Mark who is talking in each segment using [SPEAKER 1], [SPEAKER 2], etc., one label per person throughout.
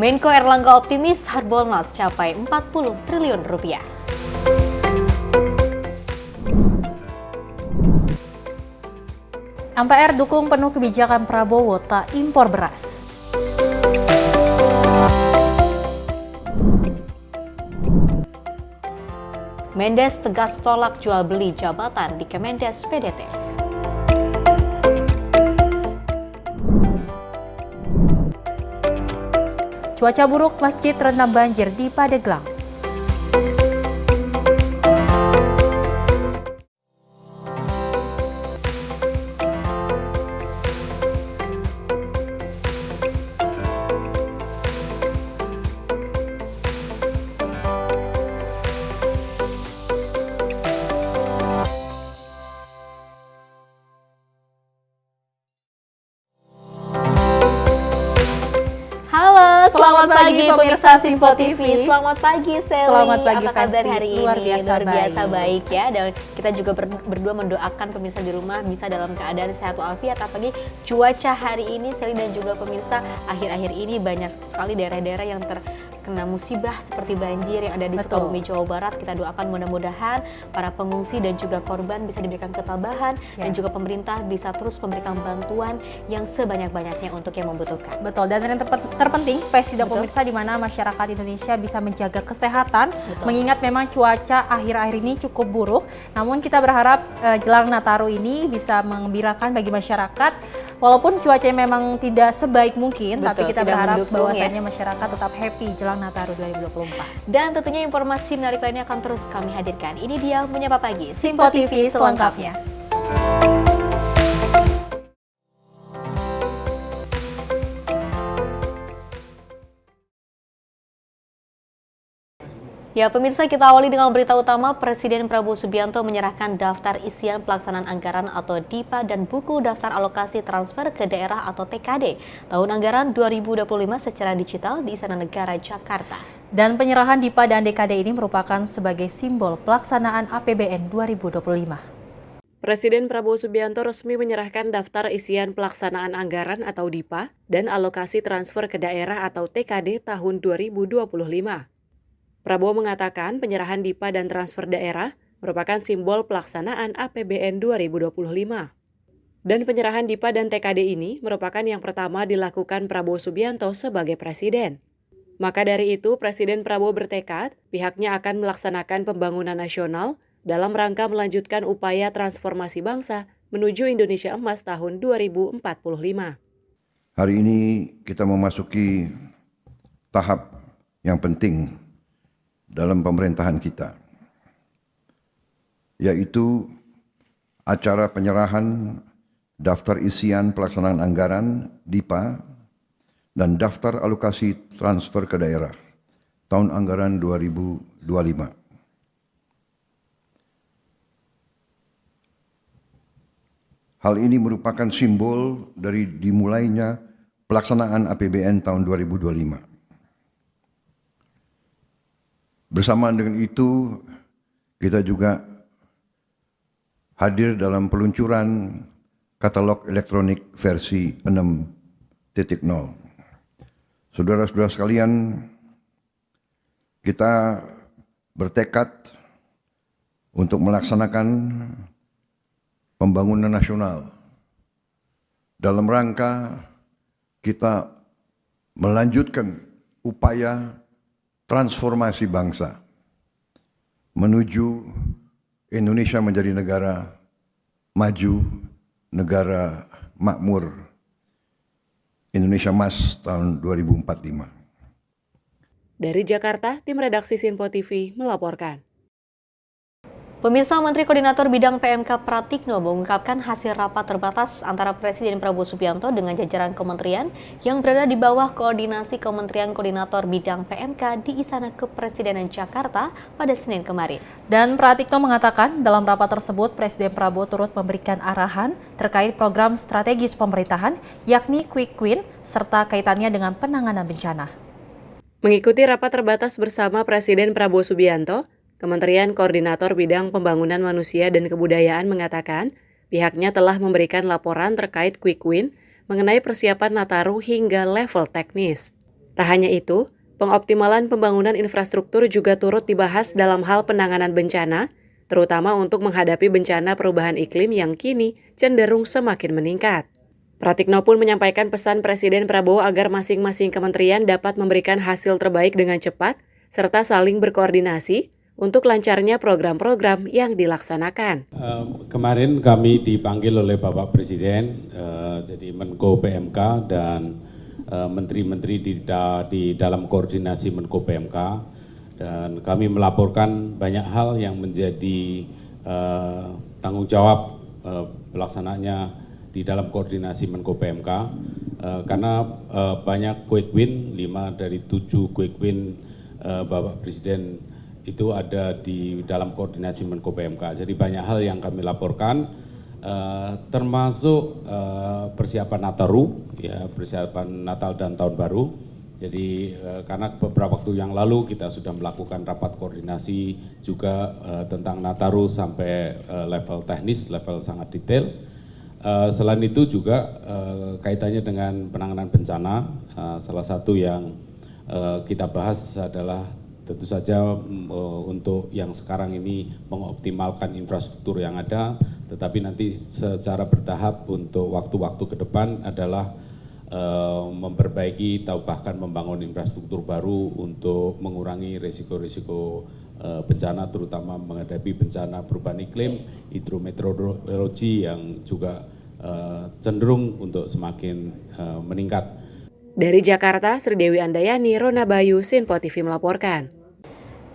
[SPEAKER 1] Menko Erlangga optimis Harbolnas capai 40 triliun rupiah.
[SPEAKER 2] MPR dukung penuh kebijakan Prabowo tak impor beras.
[SPEAKER 1] Mendes tegas tolak jual beli jabatan di Kemendes PDT.
[SPEAKER 2] Cuaca buruk, masjid terendam banjir di Pandeglang.
[SPEAKER 1] Selamat pagi pemirsa Simpo TV. Selamat pagi Sally.
[SPEAKER 2] Selamat pagi
[SPEAKER 1] apa kabar
[SPEAKER 2] Festi?
[SPEAKER 1] hari ini?
[SPEAKER 2] Luar biasa
[SPEAKER 1] baik ya. Dan kita juga berdua mendoakan pemirsa di rumah bisa dalam keadaan sehat walafiat. Apalagi cuaca hari ini Sally dan juga pemirsa akhir-akhir ini banyak sekali daerah-daerah yang terkena musibah seperti banjir yang ada di Sukabumi, Jawa Barat. Kita doakan mudah-mudahan para pengungsi dan juga korban bisa diberikan ketabahan dan juga pemerintah bisa terus memberikan bantuan yang sebanyak-banyaknya untuk yang membutuhkan.
[SPEAKER 2] Betul, dan yang terpenting Festi dan pemirsa di mana masyarakat Indonesia bisa menjaga kesehatan. Mengingat memang cuaca akhir-akhir ini cukup buruk. Namun kita berharap jelang Nataru ini bisa menggembirakan bagi masyarakat. Walaupun cuacanya memang tidak sebaik mungkin, tapi kita berharap bahwasanya masyarakat tetap happy jelang Nataru 2024.
[SPEAKER 1] Dan tentunya informasi menarik lainnya akan terus kami hadirkan. Ini dia Menyapa Pagi,
[SPEAKER 2] Simpo TV selengkapnya.
[SPEAKER 1] Ya pemirsa, kita awali dengan berita utama. Presiden Prabowo Subianto menyerahkan daftar isian pelaksanaan anggaran atau DIPA dan buku daftar alokasi transfer ke daerah atau TKD tahun anggaran 2025 secara digital di Istana Negara Jakarta.
[SPEAKER 2] Dan penyerahan DIPA dan DKD ini merupakan sebagai simbol pelaksanaan APBN 2025.
[SPEAKER 3] Presiden Prabowo Subianto resmi menyerahkan daftar isian pelaksanaan anggaran atau DIPA dan alokasi transfer ke daerah atau TKD tahun 2025. Prabowo mengatakan penyerahan DIPA dan transfer daerah merupakan simbol pelaksanaan APBN 2025. Dan penyerahan DIPA dan TKD ini merupakan yang pertama dilakukan Prabowo Subianto sebagai presiden. Maka dari itu, Presiden Prabowo bertekad pihaknya akan melaksanakan pembangunan nasional dalam rangka melanjutkan upaya transformasi bangsa menuju Indonesia Emas tahun 2045.
[SPEAKER 4] Hari ini kita memasuki tahap yang penting dalam pemerintahan kita, yaitu acara penyerahan daftar isian pelaksanaan anggaran DIPA dan daftar alokasi transfer ke daerah tahun anggaran 2025. Hal ini merupakan simbol dari dimulainya pelaksanaan APBN tahun 2025. Bersamaan dengan itu, kita juga hadir dalam peluncuran katalog elektronik versi 6.0. Saudara-saudara sekalian, kita bertekad untuk melaksanakan pembangunan nasional dalam rangka kita melanjutkan upaya transformasi bangsa menuju Indonesia menjadi negara maju, negara makmur, Indonesia Emas tahun 2045.
[SPEAKER 3] Dari Jakarta, tim redaksi Simpo TV melaporkan.
[SPEAKER 1] Pemirsa, Menteri Koordinator Bidang PMK Pratikno mengungkapkan hasil rapat terbatas antara Presiden Prabowo Subianto dengan jajaran kementerian yang berada di bawah koordinasi Kementerian Koordinator Bidang PMK di Istana Kepresidenan Jakarta pada Senin kemarin.
[SPEAKER 2] Dan Pratikno mengatakan dalam rapat tersebut Presiden Prabowo turut memberikan arahan terkait program strategis pemerintahan yakni Quick Win serta kaitannya dengan penanganan bencana.
[SPEAKER 3] Mengikuti rapat terbatas bersama Presiden Prabowo Subianto, Kementerian Koordinator Bidang Pembangunan Manusia dan Kebudayaan mengatakan pihaknya telah memberikan laporan terkait Quick Win mengenai persiapan Nataru hingga level teknis. Tak hanya itu, pengoptimalan pembangunan infrastruktur juga turut dibahas dalam hal penanganan bencana, terutama untuk menghadapi bencana perubahan iklim yang kini cenderung semakin meningkat. Pratikno pun menyampaikan pesan Presiden Prabowo agar masing-masing kementerian dapat memberikan hasil terbaik dengan cepat, serta saling berkoordinasi untuk lancarnya program-program yang dilaksanakan.
[SPEAKER 5] Kemarin kami dipanggil oleh Bapak Presiden, jadi Menko PMK dan menteri-menteri di dalam koordinasi Menko PMK, dan kami melaporkan banyak hal yang menjadi tanggung jawab pelaksanaannya di dalam koordinasi Menko PMK, karena banyak quick win, 5 dari 7 quick win Bapak Presiden itu ada di dalam koordinasi Menko PMK. Jadi banyak hal yang kami laporkan, termasuk persiapan Nataru, ya, persiapan Natal dan Tahun Baru. Jadi karena beberapa waktu yang lalu kita sudah melakukan rapat koordinasi juga tentang Nataru sampai level teknis, level sangat detail. Selain itu juga kaitannya dengan penanganan bencana, salah satu yang kita bahas adalah tentu saja untuk yang sekarang ini mengoptimalkan infrastruktur yang ada, tetapi nanti secara bertahap untuk waktu-waktu ke depan adalah memperbaiki atau bahkan membangun infrastruktur baru untuk mengurangi risiko-risiko bencana, terutama menghadapi bencana perubahan iklim, hidrometeorologi yang juga cenderung untuk semakin meningkat.
[SPEAKER 3] Dari Jakarta, Sri Dewi Andayani, Rona Bayu, Sinpo TV melaporkan.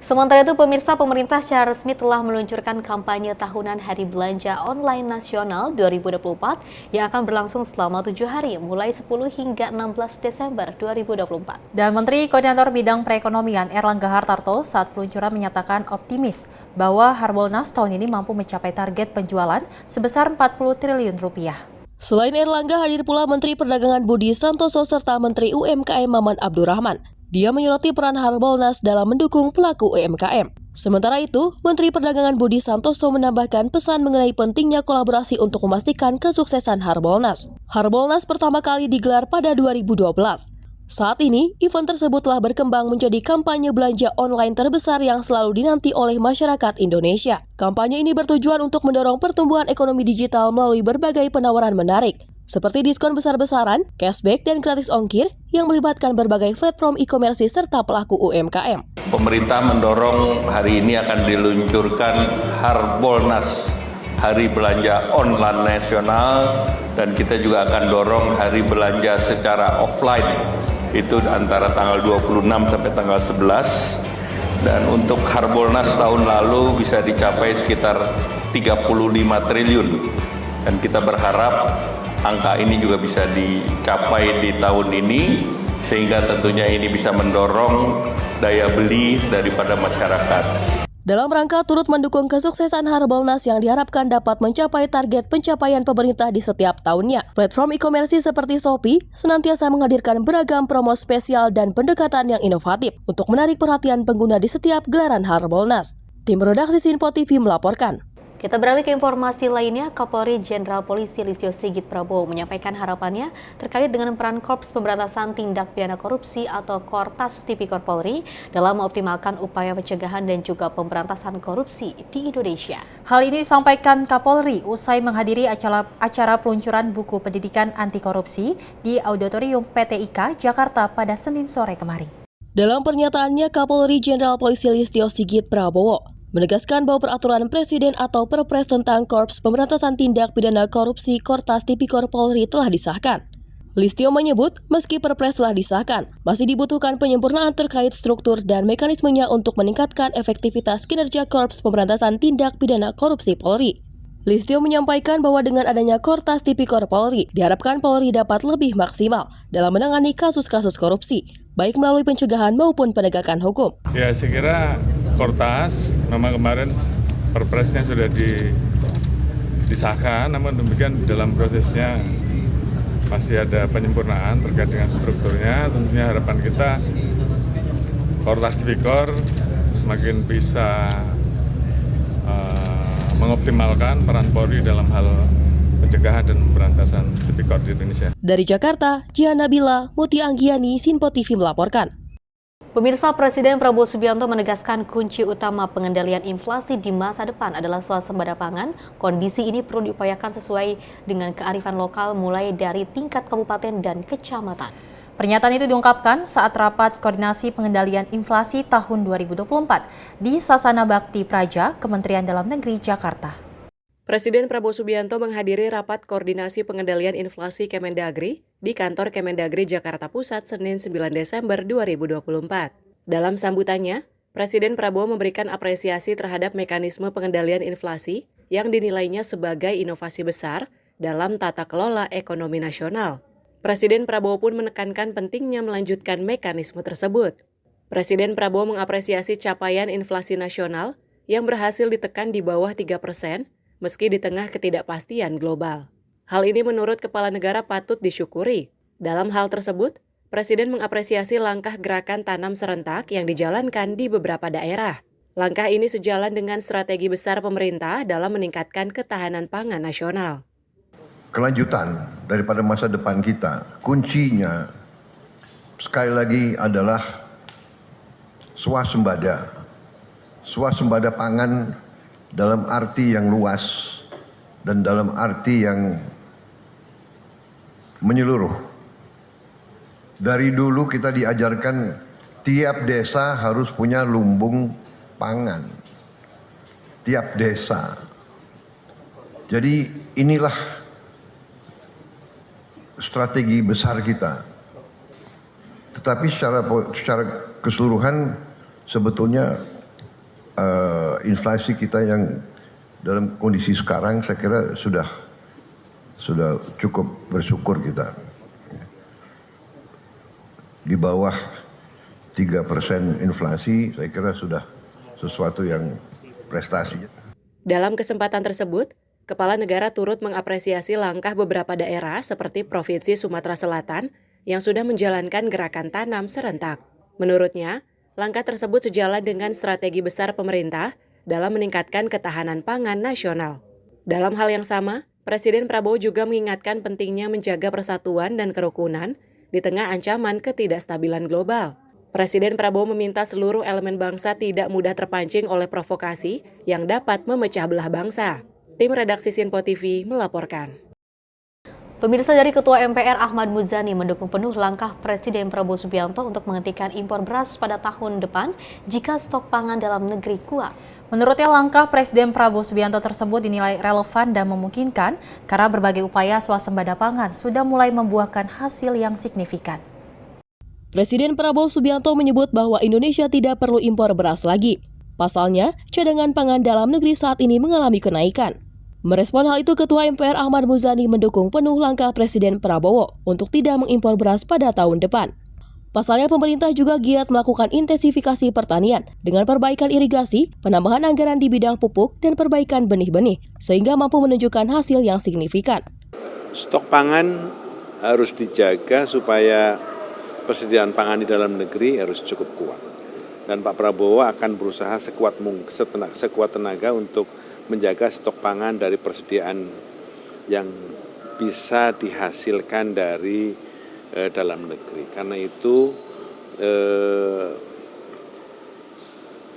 [SPEAKER 1] Sementara itu, pemirsa, pemerintah secara resmi telah meluncurkan kampanye tahunan Hari Belanja Online Nasional 2024 yang akan berlangsung selama 7 hari, mulai 10 hingga 16 Desember 2024.
[SPEAKER 2] Dan Menteri Koordinator Bidang Perekonomian Erlangga Hartarto saat peluncuran menyatakan optimis bahwa Harbolnas tahun ini mampu mencapai target penjualan sebesar 40 triliun rupiah.
[SPEAKER 6] Selain Erlangga, hadir pula Menteri Perdagangan Budi Santoso serta Menteri UMKM Maman Abdurrahman. Dia menyoroti peran Harbolnas dalam mendukung pelaku UMKM. Sementara itu, Menteri Perdagangan Budi Santoso menambahkan pesan mengenai pentingnya kolaborasi untuk memastikan kesuksesan Harbolnas. Harbolnas pertama kali digelar pada 2012. Saat ini, event tersebut telah berkembang menjadi kampanye belanja online terbesar yang selalu dinanti oleh masyarakat Indonesia. Kampanye ini bertujuan untuk mendorong pertumbuhan ekonomi digital melalui berbagai penawaran menarik, seperti diskon besar-besaran, cashback, dan gratis ongkir yang melibatkan berbagai platform e-commerce serta pelaku UMKM.
[SPEAKER 7] Pemerintah mendorong hari ini akan diluncurkan Harbolnas, Hari Belanja Online Nasional, dan kita juga akan dorong Hari Belanja secara offline, itu antara tanggal 26 sampai tanggal 11. Dan untuk Harbolnas tahun lalu bisa dicapai sekitar 35 triliun. Dan kita berharap angka ini juga bisa dicapai di tahun ini, sehingga tentunya ini bisa mendorong daya beli daripada masyarakat.
[SPEAKER 6] Dalam rangka turut mendukung kesuksesan Harbolnas yang diharapkan dapat mencapai target pencapaian pemerintah di setiap tahunnya, platform e-commerce seperti Shopee senantiasa menghadirkan beragam promo spesial dan pendekatan yang inovatif untuk menarik perhatian pengguna di setiap gelaran Harbolnas. Tim Redaksi Sinpo TV melaporkan.
[SPEAKER 1] Kita beralih ke informasi lainnya. Kapolri Jenderal Polisi Listio Sigit Prabowo menyampaikan harapannya terkait dengan peran Korps Pemberantasan Tindak Pidana Korupsi atau Kortas Tipikor Polri dalam mengoptimalkan upaya pencegahan dan juga pemberantasan korupsi di Indonesia.
[SPEAKER 2] Hal ini disampaikan Kapolri usai menghadiri acara peluncuran buku pendidikan anti korupsi di Auditorium PT IKA Jakarta pada Senin sore kemarin.
[SPEAKER 6] Dalam pernyataannya, Kapolri Jenderal Polisi Listio Sigit Prabowo menegaskan bahwa peraturan Presiden atau Perpres tentang Korps Pemberantasan Tindak Pidana Korupsi Kortas Tipikor Polri telah disahkan. Listio menyebut, meski Perpres telah disahkan, masih dibutuhkan penyempurnaan terkait struktur dan mekanismenya untuk meningkatkan efektivitas kinerja Korps Pemberantasan Tindak Pidana Korupsi Polri. Listio menyampaikan bahwa dengan adanya Kortas Tipikor Polri, diharapkan Polri dapat lebih maksimal dalam menangani kasus-kasus korupsi, baik melalui pencegahan maupun penegakan hukum.
[SPEAKER 8] Ya, saya kira Kortas memang kemarin Perpresnya sudah disahkan, namun demikian dalam prosesnya masih ada penyempurnaan terkait dengan strukturnya. Tentunya harapan kita Kortas Tipikor semakin bisa mengoptimalkan peran Polri dalam hal pencegahan dan pemberantasan tipikor di Indonesia.
[SPEAKER 6] Dari Jakarta, Jihan Nabila, Mutia Anggiani, Sinpo TV melaporkan.
[SPEAKER 1] Pemirsa, Presiden Prabowo Subianto menegaskan kunci utama pengendalian inflasi di masa depan adalah swasembada pangan. Kondisi ini perlu diupayakan sesuai dengan kearifan lokal mulai dari tingkat kabupaten dan kecamatan.
[SPEAKER 2] Pernyataan itu diungkapkan saat rapat koordinasi pengendalian inflasi tahun 2024 di Sasana Bakti Praja, Kementerian Dalam Negeri, Jakarta.
[SPEAKER 3] Presiden Prabowo Subianto menghadiri rapat koordinasi pengendalian inflasi Kemendagri di kantor Kemendagri Jakarta Pusat Senin 9 Desember 2024. Dalam sambutannya, Presiden Prabowo memberikan apresiasi terhadap mekanisme pengendalian inflasi yang dinilainya sebagai inovasi besar dalam tata kelola ekonomi nasional. Presiden Prabowo pun menekankan pentingnya melanjutkan mekanisme tersebut. Presiden Prabowo mengapresiasi capaian inflasi nasional yang berhasil ditekan di bawah 3%, meski di tengah ketidakpastian global. Hal ini menurut Kepala Negara patut disyukuri. Dalam hal tersebut, Presiden mengapresiasi langkah gerakan tanam serentak yang dijalankan di beberapa daerah. Langkah ini sejalan dengan strategi besar pemerintah dalam meningkatkan ketahanan pangan nasional.
[SPEAKER 4] Kelanjutan daripada masa depan kita, kuncinya sekali lagi adalah swasembada. Swasembada pangan dalam arti yang luas dan dalam arti yang menyeluruh. Dari dulu kita diajarkan tiap desa harus punya lumbung pangan. Tiap desa. Jadi inilah strategi besar kita. Tetapi secara keseluruhan sebetulnya inflasi kita yang dalam kondisi sekarang saya kira sudah cukup bersyukur kita. Di bawah 3% inflasi saya kira sudah sesuatu yang prestasi.
[SPEAKER 3] Dalam kesempatan tersebut, Kepala Negara turut mengapresiasi langkah beberapa daerah seperti Provinsi Sumatera Selatan yang sudah menjalankan gerakan tanam serentak. Menurutnya, langkah tersebut sejalan dengan strategi besar pemerintah dalam meningkatkan ketahanan pangan nasional. Dalam hal yang sama, Presiden Prabowo juga mengingatkan pentingnya menjaga persatuan dan kerukunan di tengah ancaman ketidakstabilan global. Presiden Prabowo meminta seluruh elemen bangsa tidak mudah terpancing oleh provokasi yang dapat memecah belah bangsa. Tim redaksi Sinpo TV melaporkan.
[SPEAKER 1] Pemirsa, dari Ketua MPR Ahmad Muzani mendukung penuh langkah Presiden Prabowo Subianto untuk menghentikan impor beras pada tahun depan jika stok pangan dalam negeri kuat.
[SPEAKER 2] Menurutnya langkah Presiden Prabowo Subianto tersebut dinilai relevan dan memungkinkan karena berbagai upaya swasembada pangan sudah mulai membuahkan hasil yang signifikan.
[SPEAKER 6] Presiden Prabowo Subianto menyebut bahwa Indonesia tidak perlu impor beras lagi. Pasalnya, cadangan pangan dalam negeri saat ini mengalami kenaikan. Merespon hal itu, Ketua MPR Ahmad Muzani mendukung penuh langkah Presiden Prabowo untuk tidak mengimpor beras pada tahun depan. Pasalnya, pemerintah juga giat melakukan intensifikasi pertanian dengan perbaikan irigasi, penambahan anggaran di bidang pupuk, dan perbaikan benih-benih, sehingga mampu menunjukkan hasil yang signifikan.
[SPEAKER 9] Stok pangan harus dijaga supaya persediaan pangan di dalam negeri harus cukup kuat. Dan Pak Prabowo akan berusaha sekuat tenaga untuk menjaga stok pangan dari persediaan yang bisa dihasilkan dari dalam negeri. Karena itu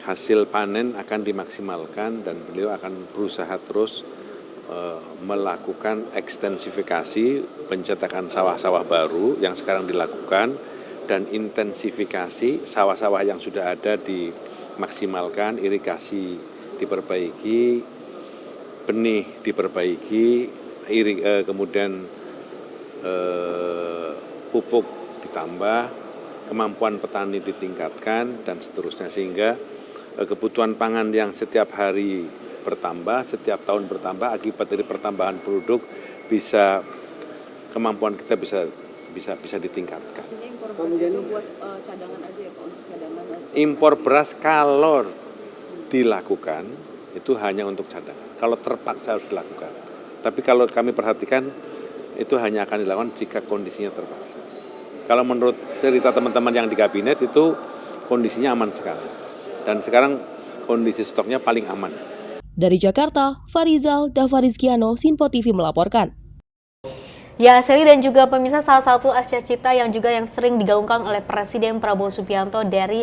[SPEAKER 9] hasil panen akan dimaksimalkan dan beliau akan berusaha terus melakukan ekstensifikasi pencetakan sawah-sawah baru yang sekarang dilakukan dan intensifikasi sawah-sawah yang sudah ada dimaksimalkan, irigasi diperbaiki, benih diperbaiki, kemudian pupuk ditambah, kemampuan petani ditingkatkan, dan seterusnya. Sehingga kebutuhan pangan yang setiap hari bertambah, setiap tahun bertambah akibat dari pertambahan produk, kemampuan kita bisa ditingkatkan.
[SPEAKER 10] Kemudian itu buat cadangan aja ya Pak, untuk cadangan.
[SPEAKER 9] Impor beras kalau dilakukan itu hanya untuk cadangan. Kalau terpaksa harus dilakukan. Tapi kalau kami perhatikan itu hanya akan dilakukan jika kondisinya terpaksa. Kalau menurut cerita teman-teman yang di kabinet itu kondisinya aman sekali. Dan sekarang kondisi stoknya paling aman.
[SPEAKER 6] Dari Jakarta, Farizal Dafarizkiano, Sinpo TV melaporkan.
[SPEAKER 1] Ya, Seli dan juga pemirsa, salah satu cita yang sering digaungkan oleh Presiden Prabowo Subianto dari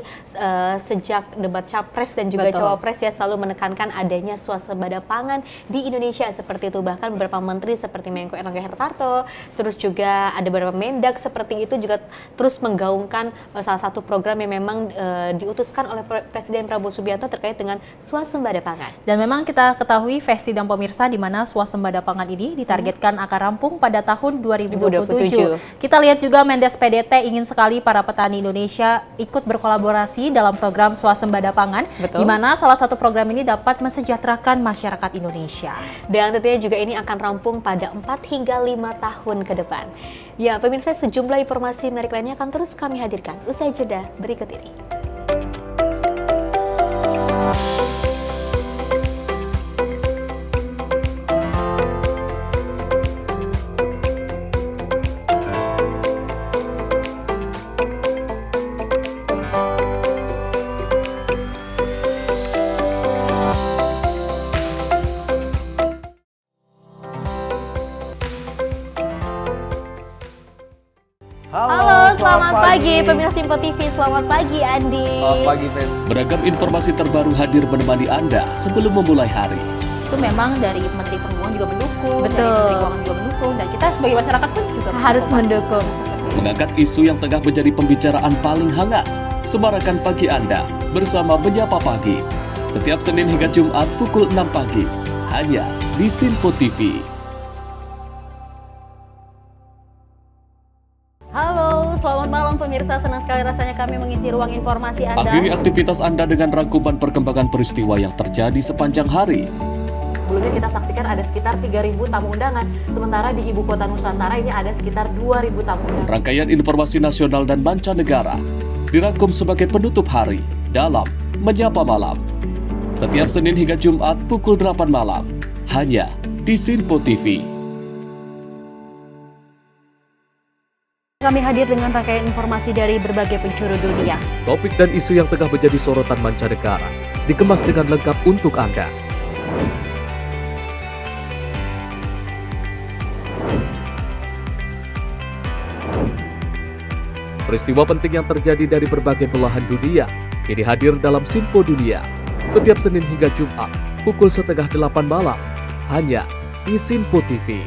[SPEAKER 1] sejak debat Capres dan juga Cawapres ya, selalu menekankan adanya swasembada pangan di Indonesia seperti itu. Bahkan beberapa menteri seperti Menko Erlangga Hartarto, terus juga ada beberapa Mendak seperti itu juga terus menggaungkan salah satu program yang memang diutuskan oleh Presiden Prabowo Subianto terkait dengan swasembada pangan.
[SPEAKER 2] Dan memang kita ketahui Festi dan pemirsa di mana swasembada pangan ini ditargetkan akan rampung pada tahun 2027. Kita lihat juga Mendes PDT ingin sekali para petani Indonesia ikut berkolaborasi dalam program swasembada pangan, di mana salah satu program ini dapat mensejahterakan masyarakat Indonesia.
[SPEAKER 1] Dan tentunya juga ini akan rampung pada 4 hingga 5 tahun ke depan. Ya, pemirsa, sejumlah informasi menarik lainnya akan terus kami hadirkan usai jeda berikut ini. Halo, selamat pagi pemirsa Simpo TV, selamat pagi Andi.
[SPEAKER 11] Selamat pagi, Fen.
[SPEAKER 12] Beragam informasi terbaru hadir menemani Anda sebelum memulai hari.
[SPEAKER 2] Itu memang dari Menteri Perhubungan juga mendukung,
[SPEAKER 1] Betul.
[SPEAKER 2] dari Menteri Keuangan juga mendukung, dan kita sebagai masyarakat pun juga
[SPEAKER 1] Harus mendukung.
[SPEAKER 12] Mengangkat isu yang tengah menjadi pembicaraan paling hangat. Semarakan pagi Anda bersama Menyapa Pagi. Setiap Senin hingga Jumat pukul 6 pagi. Hanya di Sinpo TV.
[SPEAKER 1] Halo, selamat malam pemirsa, senang sekali rasanya kami mengisi ruang informasi Anda.
[SPEAKER 12] Akhiri aktivitas Anda dengan rangkuman perkembangan peristiwa yang terjadi sepanjang hari.
[SPEAKER 3] Sebelumnya kita saksikan ada sekitar 3.000 tamu undangan, sementara di Ibu Kota Nusantara ini ada sekitar 2.000 tamu undangan.
[SPEAKER 12] Rangkaian informasi nasional dan mancanegara dirangkum sebagai penutup hari dalam Menyapa Malam. Setiap Senin hingga Jumat pukul 8 malam, hanya di Sinpo TV.
[SPEAKER 1] Kami hadir dengan rangkaian informasi dari berbagai penjuru dunia.
[SPEAKER 12] Topik dan isu yang tengah menjadi sorotan mancanegara dikemas dengan lengkap untuk Anda. Peristiwa penting yang terjadi dari berbagai belahan dunia kini hadir dalam Sinpo Dunia setiap Senin hingga Jumat pukul 7:30 malam hanya di Sinpo TV.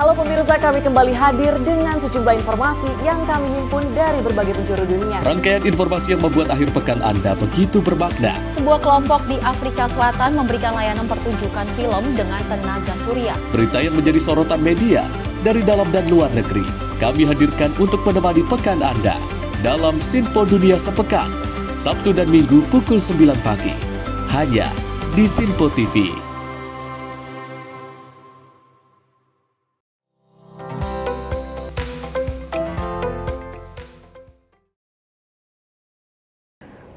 [SPEAKER 3] Halo pemirsa, kami kembali hadir dengan sejumlah informasi yang kami himpun dari berbagai penjuru dunia.
[SPEAKER 12] Rangkaian informasi yang membuat akhir pekan Anda begitu bermakna.
[SPEAKER 2] Sebuah kelompok di Afrika Selatan memberikan layanan pertunjukan film dengan tenaga surya.
[SPEAKER 12] Berita yang menjadi sorotan media dari dalam dan luar negeri kami hadirkan untuk menemani pekan Anda dalam Sinpo Dunia Sepekan, Sabtu dan Minggu pukul 9 pagi, hanya di Sinpo TV.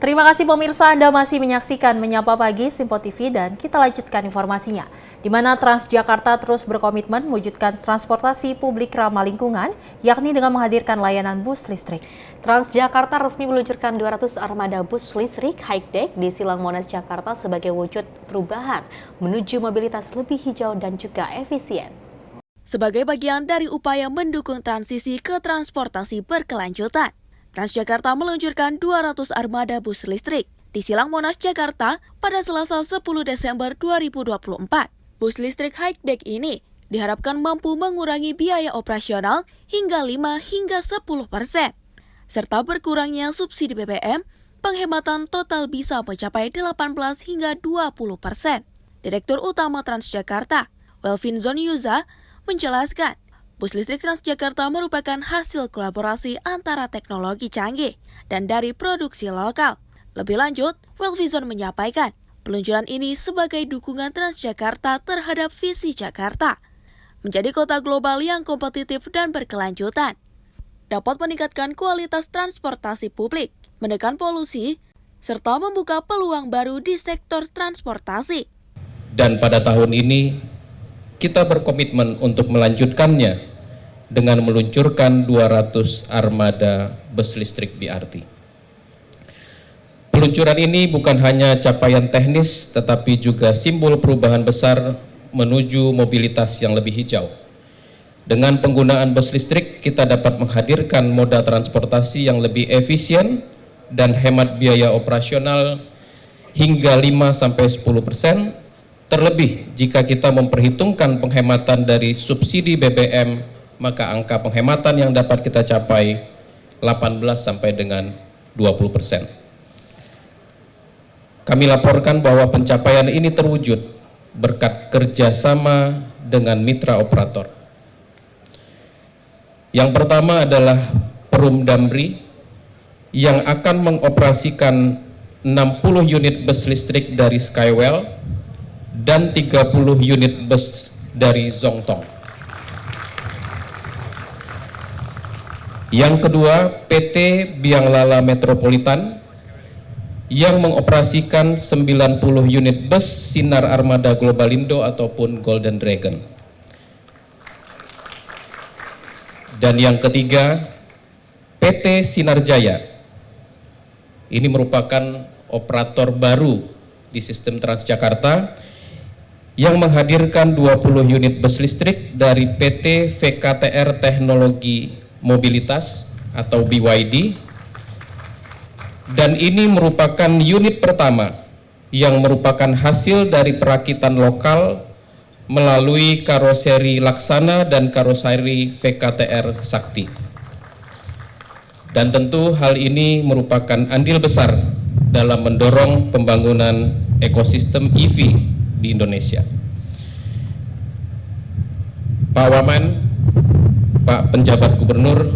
[SPEAKER 2] Terima kasih pemirsa, Anda masih menyaksikan Menyapa Pagi Sinpo TV dan kita lanjutkan informasinya. Di mana Transjakarta terus berkomitmen mewujudkan transportasi publik ramah lingkungan, yakni dengan menghadirkan layanan bus listrik.
[SPEAKER 1] Transjakarta resmi meluncurkan 200 armada bus listrik high-deck di Silang Monas, Jakarta sebagai wujud perubahan menuju mobilitas lebih hijau dan juga efisien.
[SPEAKER 13] Sebagai bagian dari upaya mendukung transisi ke transportasi berkelanjutan, Transjakarta meluncurkan 200 armada bus listrik di Silang Monas, Jakarta pada Selasa 10 Desember 2024. Bus listrik high-deck ini diharapkan mampu mengurangi biaya operasional hingga 5 hingga 10%, serta berkurangnya subsidi BBM, penghematan total bisa mencapai 18 hingga 20%. Direktur Utama Transjakarta, Welvinzon Yuza, menjelaskan, bus listrik Transjakarta merupakan hasil kolaborasi antara teknologi canggih dan dari produksi lokal. Lebih lanjut, Welvinzon menyampaikan, peluncuran ini sebagai dukungan Transjakarta terhadap visi Jakarta menjadi kota global yang kompetitif dan berkelanjutan, dapat meningkatkan kualitas transportasi publik, menekan polusi, serta membuka peluang baru di sektor transportasi.
[SPEAKER 14] Dan pada tahun ini, kita berkomitmen untuk melanjutkannya dengan meluncurkan 200 armada bus listrik BRT. Peluncuran ini bukan hanya capaian teknis, tetapi juga simbol perubahan besar menuju mobilitas yang lebih hijau. Dengan penggunaan bus listrik, kita dapat menghadirkan moda transportasi yang lebih efisien dan hemat biaya operasional hingga 5-10%, terlebih jika kita memperhitungkan penghematan dari subsidi BBM, maka angka penghematan yang dapat kita capai 18 sampai dengan 20%. Kami laporkan bahwa pencapaian ini terwujud berkat kerjasama dengan mitra operator. Yang pertama adalah Perum Damri yang akan mengoperasikan 60 unit bus listrik dari Skywell dan 30 unit bus dari Zongtong. Yang kedua, PT Biang Lala Metropolitan yang mengoperasikan 90 unit bus Sinar Armada Globalindo ataupun Golden Dragon. Dan yang ketiga, PT Sinar Jaya. Ini merupakan operator baru di sistem Transjakarta yang menghadirkan 20 unit bus listrik dari PT VKTR Teknologi Mobilitas atau BYD. Dan ini merupakan unit pertama yang merupakan hasil dari perakitan lokal melalui karoseri Laksana dan karoseri VKTR Sakti. Dan tentu hal ini merupakan andil besar dalam mendorong pembangunan ekosistem EV di Indonesia. Pak Wamen, Pak Penjabat Gubernur,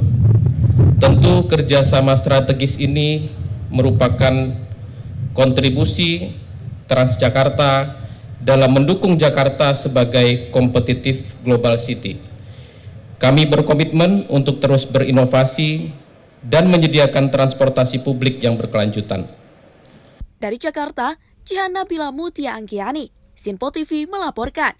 [SPEAKER 14] tentu kerjasama strategis ini merupakan kontribusi Transjakarta dalam mendukung Jakarta sebagai kompetitif global city. Kami berkomitmen untuk terus berinovasi dan menyediakan transportasi publik yang berkelanjutan.
[SPEAKER 13] Dari Jakarta, Jihan Nabila Mutia Anggiani, Sinpo TV melaporkan.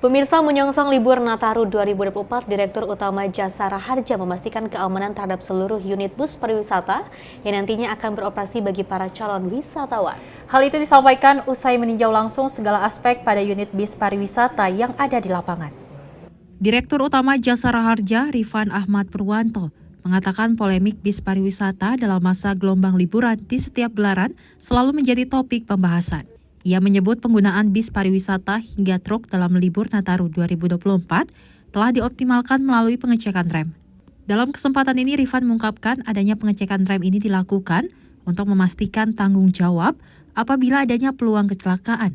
[SPEAKER 1] Pemirsa, menyongsong libur Nataru 2024, Direktur Utama Jasara Harja memastikan keamanan terhadap seluruh unit bus pariwisata yang nantinya akan beroperasi bagi para calon wisatawan.
[SPEAKER 2] Hal itu disampaikan usai meninjau langsung segala aspek pada unit bis pariwisata yang ada di lapangan. Direktur Utama Jasara Harja, Rifan Ahmad Purwanto, mengatakan polemik bis pariwisata dalam masa gelombang liburan di setiap gelaran selalu menjadi topik pembahasan. Ia menyebut penggunaan bis pariwisata hingga truk dalam libur Nataru 2024 telah dioptimalkan melalui pengecekan rem. Dalam kesempatan ini, Rifan mengungkapkan adanya pengecekan rem ini dilakukan untuk memastikan tanggung jawab apabila adanya peluang kecelakaan.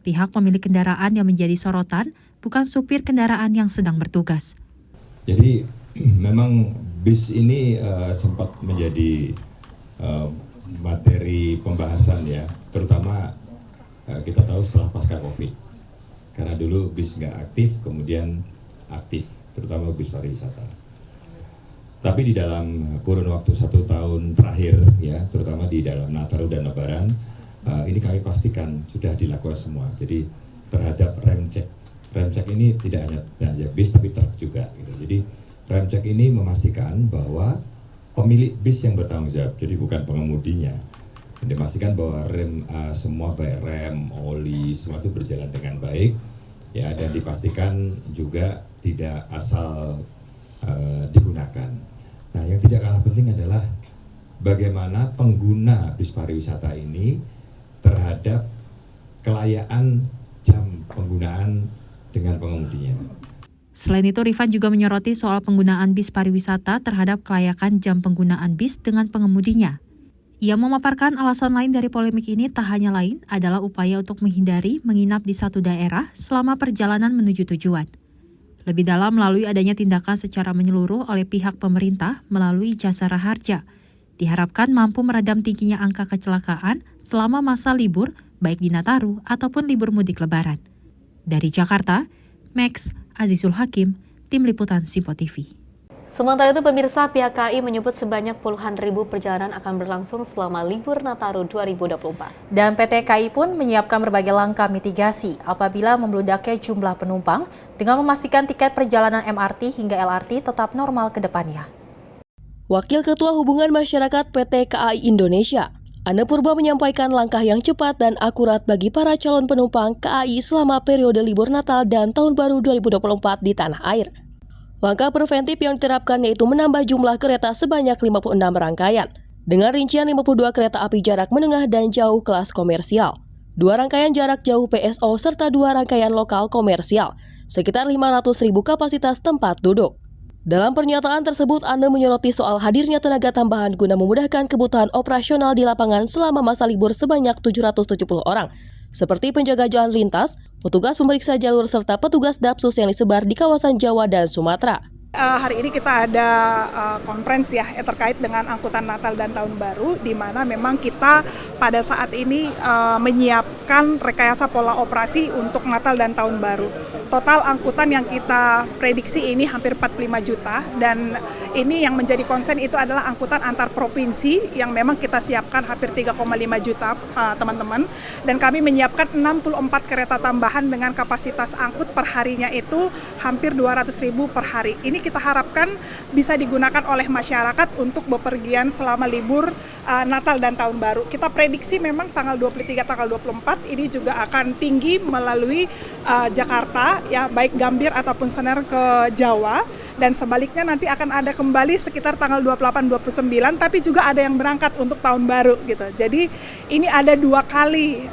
[SPEAKER 2] Pihak pemilik kendaraan yang menjadi sorotan bukan supir kendaraan yang sedang bertugas.
[SPEAKER 11] Jadi memang bis ini sempat menjadi materi pembahasan ya, terutama kita tahu setelah pasca COVID, karena dulu bis nggak aktif, kemudian aktif, terutama bis pariwisata. Tapi di dalam kurun waktu 1 tahun terakhir, ya, terutama di dalam Nataru dan Lebaran, ini kami pastikan sudah dilakukan semua. Jadi terhadap rem cek ini tidak hanya bis tapi truk juga. Gitu. Jadi rem cek ini memastikan bahwa pemilik bis yang bertanggung jawab, jadi bukan pengemudinya. Dipastikan bahwa rem semua baik rem, oli, semua itu berjalan dengan baik, ya, dan dipastikan juga tidak asal digunakan. Nah, yang tidak kalah penting adalah bagaimana pengguna bis pariwisata ini terhadap kelayaan jam penggunaan dengan pengemudinya.
[SPEAKER 2] Selain itu, Rifan juga menyoroti soal penggunaan bis pariwisata terhadap kelayakan jam penggunaan bis dengan pengemudinya. Ia memaparkan alasan lain dari polemik ini tak hanya lain adalah upaya untuk menghindari menginap di satu daerah selama perjalanan menuju tujuan. Lebih dalam melalui adanya tindakan secara menyeluruh oleh pihak pemerintah melalui Jasara Harja, diharapkan mampu meredam tingginya angka kecelakaan selama masa libur baik di Nataru ataupun libur mudik Lebaran. Dari Jakarta, Max Azizul Hakim, Tim Liputan Sinpo TV.
[SPEAKER 1] Sementara itu, pemirsa, pihak KAI menyebut sebanyak puluhan ribu perjalanan akan berlangsung selama libur Nataru 2024.
[SPEAKER 2] Dan PT KAI pun menyiapkan berbagai langkah mitigasi apabila membludaknya jumlah penumpang dengan memastikan tiket perjalanan MRT hingga LRT tetap normal ke depannya.
[SPEAKER 6] Wakil Ketua Hubungan Masyarakat PT KAI Indonesia, Anne Purba menyampaikan langkah yang cepat dan akurat bagi para calon penumpang KAI selama periode libur Natal dan Tahun Baru 2024 di tanah air. Langkah preventif yang diterapkan yaitu menambah jumlah kereta sebanyak 56 rangkaian, dengan rincian 52 kereta api jarak menengah dan jauh kelas komersial, 2 rangkaian jarak jauh PSO, serta 2 rangkaian lokal komersial, sekitar 500.000 kapasitas tempat duduk. Dalam pernyataan tersebut, Anne menyoroti soal hadirnya tenaga tambahan guna memudahkan kebutuhan operasional di lapangan selama masa libur sebanyak 770 orang, seperti penjaga jalan lintas, petugas pemeriksa jalur, serta petugas Dapsus yang disebar di kawasan Jawa dan Sumatera.
[SPEAKER 15] Hari ini kita ada konferensi ya terkait dengan angkutan Natal dan Tahun Baru, di mana memang kita pada saat ini menyiapkan rekayasa pola operasi untuk Natal dan Tahun Baru. Total angkutan yang kita prediksi ini hampir 45 juta, dan ini yang menjadi konsen itu adalah angkutan antar provinsi yang memang kita siapkan hampir 3,5 juta teman-teman, dan kami menyiapkan 64 kereta tambahan dengan kapasitas angkut per harinya itu hampir 200.000 per hari. Ini kita harapkan bisa digunakan oleh masyarakat untuk bepergian selama libur Natal dan Tahun Baru. Kita prediksi memang tanggal 23, tanggal 24 ini juga akan tinggi melalui Jakarta, ya baik Gambir ataupun Senar ke Jawa, dan sebaliknya nanti akan ada kembali sekitar tanggal 28-29, tapi juga ada yang berangkat untuk Tahun Baru gitu. Jadi ini ada 2 kali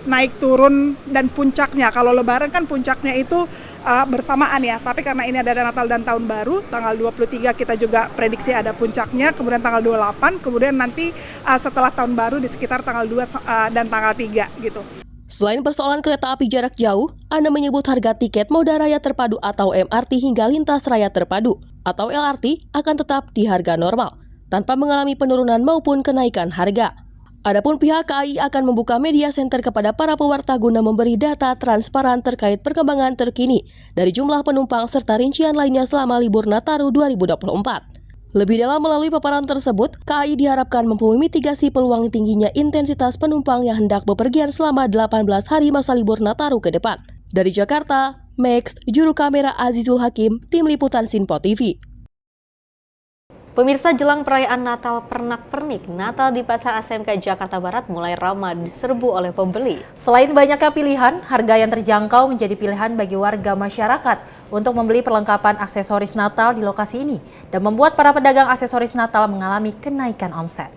[SPEAKER 15] naik turun dan puncaknya. Kalau Lebaran kan puncaknya itu bersamaan ya, tapi karena ini ada Natal dan Tahun Baru, tanggal 23 kita juga prediksi ada puncaknya, kemudian tanggal 28, kemudian nanti setelah Tahun Baru di sekitar tanggal 2 dan tanggal 3 gitu.
[SPEAKER 6] Selain persoalan kereta api jarak jauh, Anne menyebut harga tiket moda raya terpadu atau MRT hingga lintas raya terpadu atau LRT akan tetap di harga normal, tanpa mengalami penurunan maupun kenaikan harga. Adapun pihak KAI akan membuka media center kepada para pewarta guna memberi data transparan terkait perkembangan terkini dari jumlah penumpang serta rincian lainnya selama libur Nataru 2024. Lebih dalam melalui paparan tersebut, KAI diharapkan mampu memitigasi peluang tingginya intensitas penumpang yang hendak bepergian selama 18 hari masa libur Nataru ke depan. Dari Jakarta, Max, juru kamera Azizul Hakim, tim liputan Sinpo TV.
[SPEAKER 1] Pemirsa, jelang perayaan Natal pernak-pernik, Natal di Pasar ASMK Jakarta Barat mulai ramai diserbu oleh pembeli.
[SPEAKER 2] Selain banyaknya pilihan, harga yang terjangkau menjadi pilihan bagi warga masyarakat untuk membeli perlengkapan aksesoris Natal di lokasi ini dan membuat para pedagang aksesoris Natal mengalami kenaikan omset.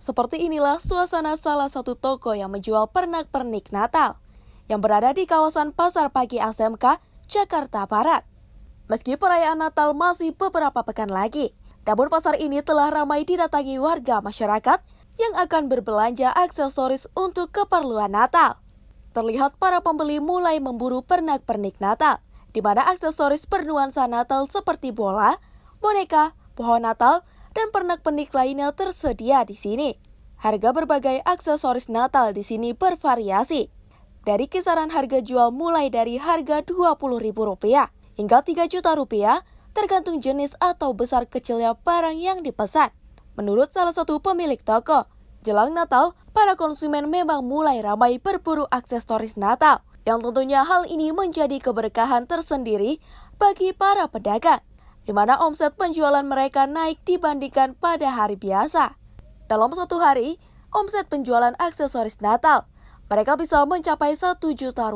[SPEAKER 13] Seperti inilah suasana salah satu toko yang menjual pernak-pernik Natal yang berada di kawasan Pasar Pagi ASMK Jakarta Barat. Meski perayaan Natal masih beberapa pekan lagi, namun pasar ini telah ramai didatangi warga masyarakat yang akan berbelanja aksesoris untuk keperluan Natal. Terlihat para pembeli mulai memburu pernak-pernik Natal, di mana aksesoris bernuansa Natal seperti bola, boneka, pohon Natal, dan pernak-pernik lainnya tersedia di sini. Harga berbagai aksesoris Natal di sini bervariasi, dari kisaran harga jual mulai dari harga Rp20.000 hingga Rp3 juta, tergantung jenis atau besar kecilnya barang yang dipesan. Menurut salah satu pemilik toko, jelang Natal, para konsumen memang mulai ramai berburu aksesoris Natal, yang tentunya hal ini menjadi keberkahan tersendiri bagi para pedagang, di mana omset penjualan mereka naik dibandingkan pada hari biasa. Dalam satu hari, omset penjualan aksesoris Natal, mereka bisa mencapai Rp1 juta.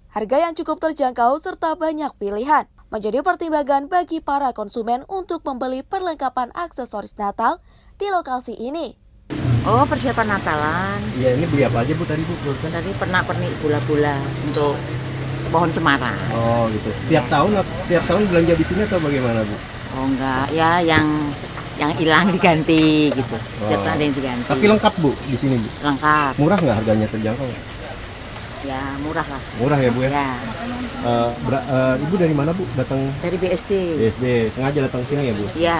[SPEAKER 13] Harga yang cukup terjangkau serta banyak pilihan menjadi pertimbangan bagi para konsumen untuk membeli perlengkapan aksesoris Natal di lokasi ini.
[SPEAKER 16] Oh, persiapan Natalan.
[SPEAKER 17] Iya, ini beli apa aja Bu tadi Bu?
[SPEAKER 16] Tadi pernak-pernik bola-bola untuk pohon cemara.
[SPEAKER 17] Oh, gitu. Setiap tahun belanja di sini atau bagaimana Bu?
[SPEAKER 16] Oh, enggak. Ya, yang hilang diganti gitu. Setiap tahun ada yang diganti.
[SPEAKER 17] Tapi lengkap Bu di sini Bu?
[SPEAKER 16] Lengkap.
[SPEAKER 17] Murah nggak harganya, terjangkau?
[SPEAKER 16] Ya, murah lah.
[SPEAKER 17] Murah ya Bu ya?
[SPEAKER 16] Ya.
[SPEAKER 17] Ibu dari mana Bu? Datang?
[SPEAKER 16] Dari BSD.
[SPEAKER 17] BSD. Sengaja datang sini ya Bu?
[SPEAKER 16] Iya.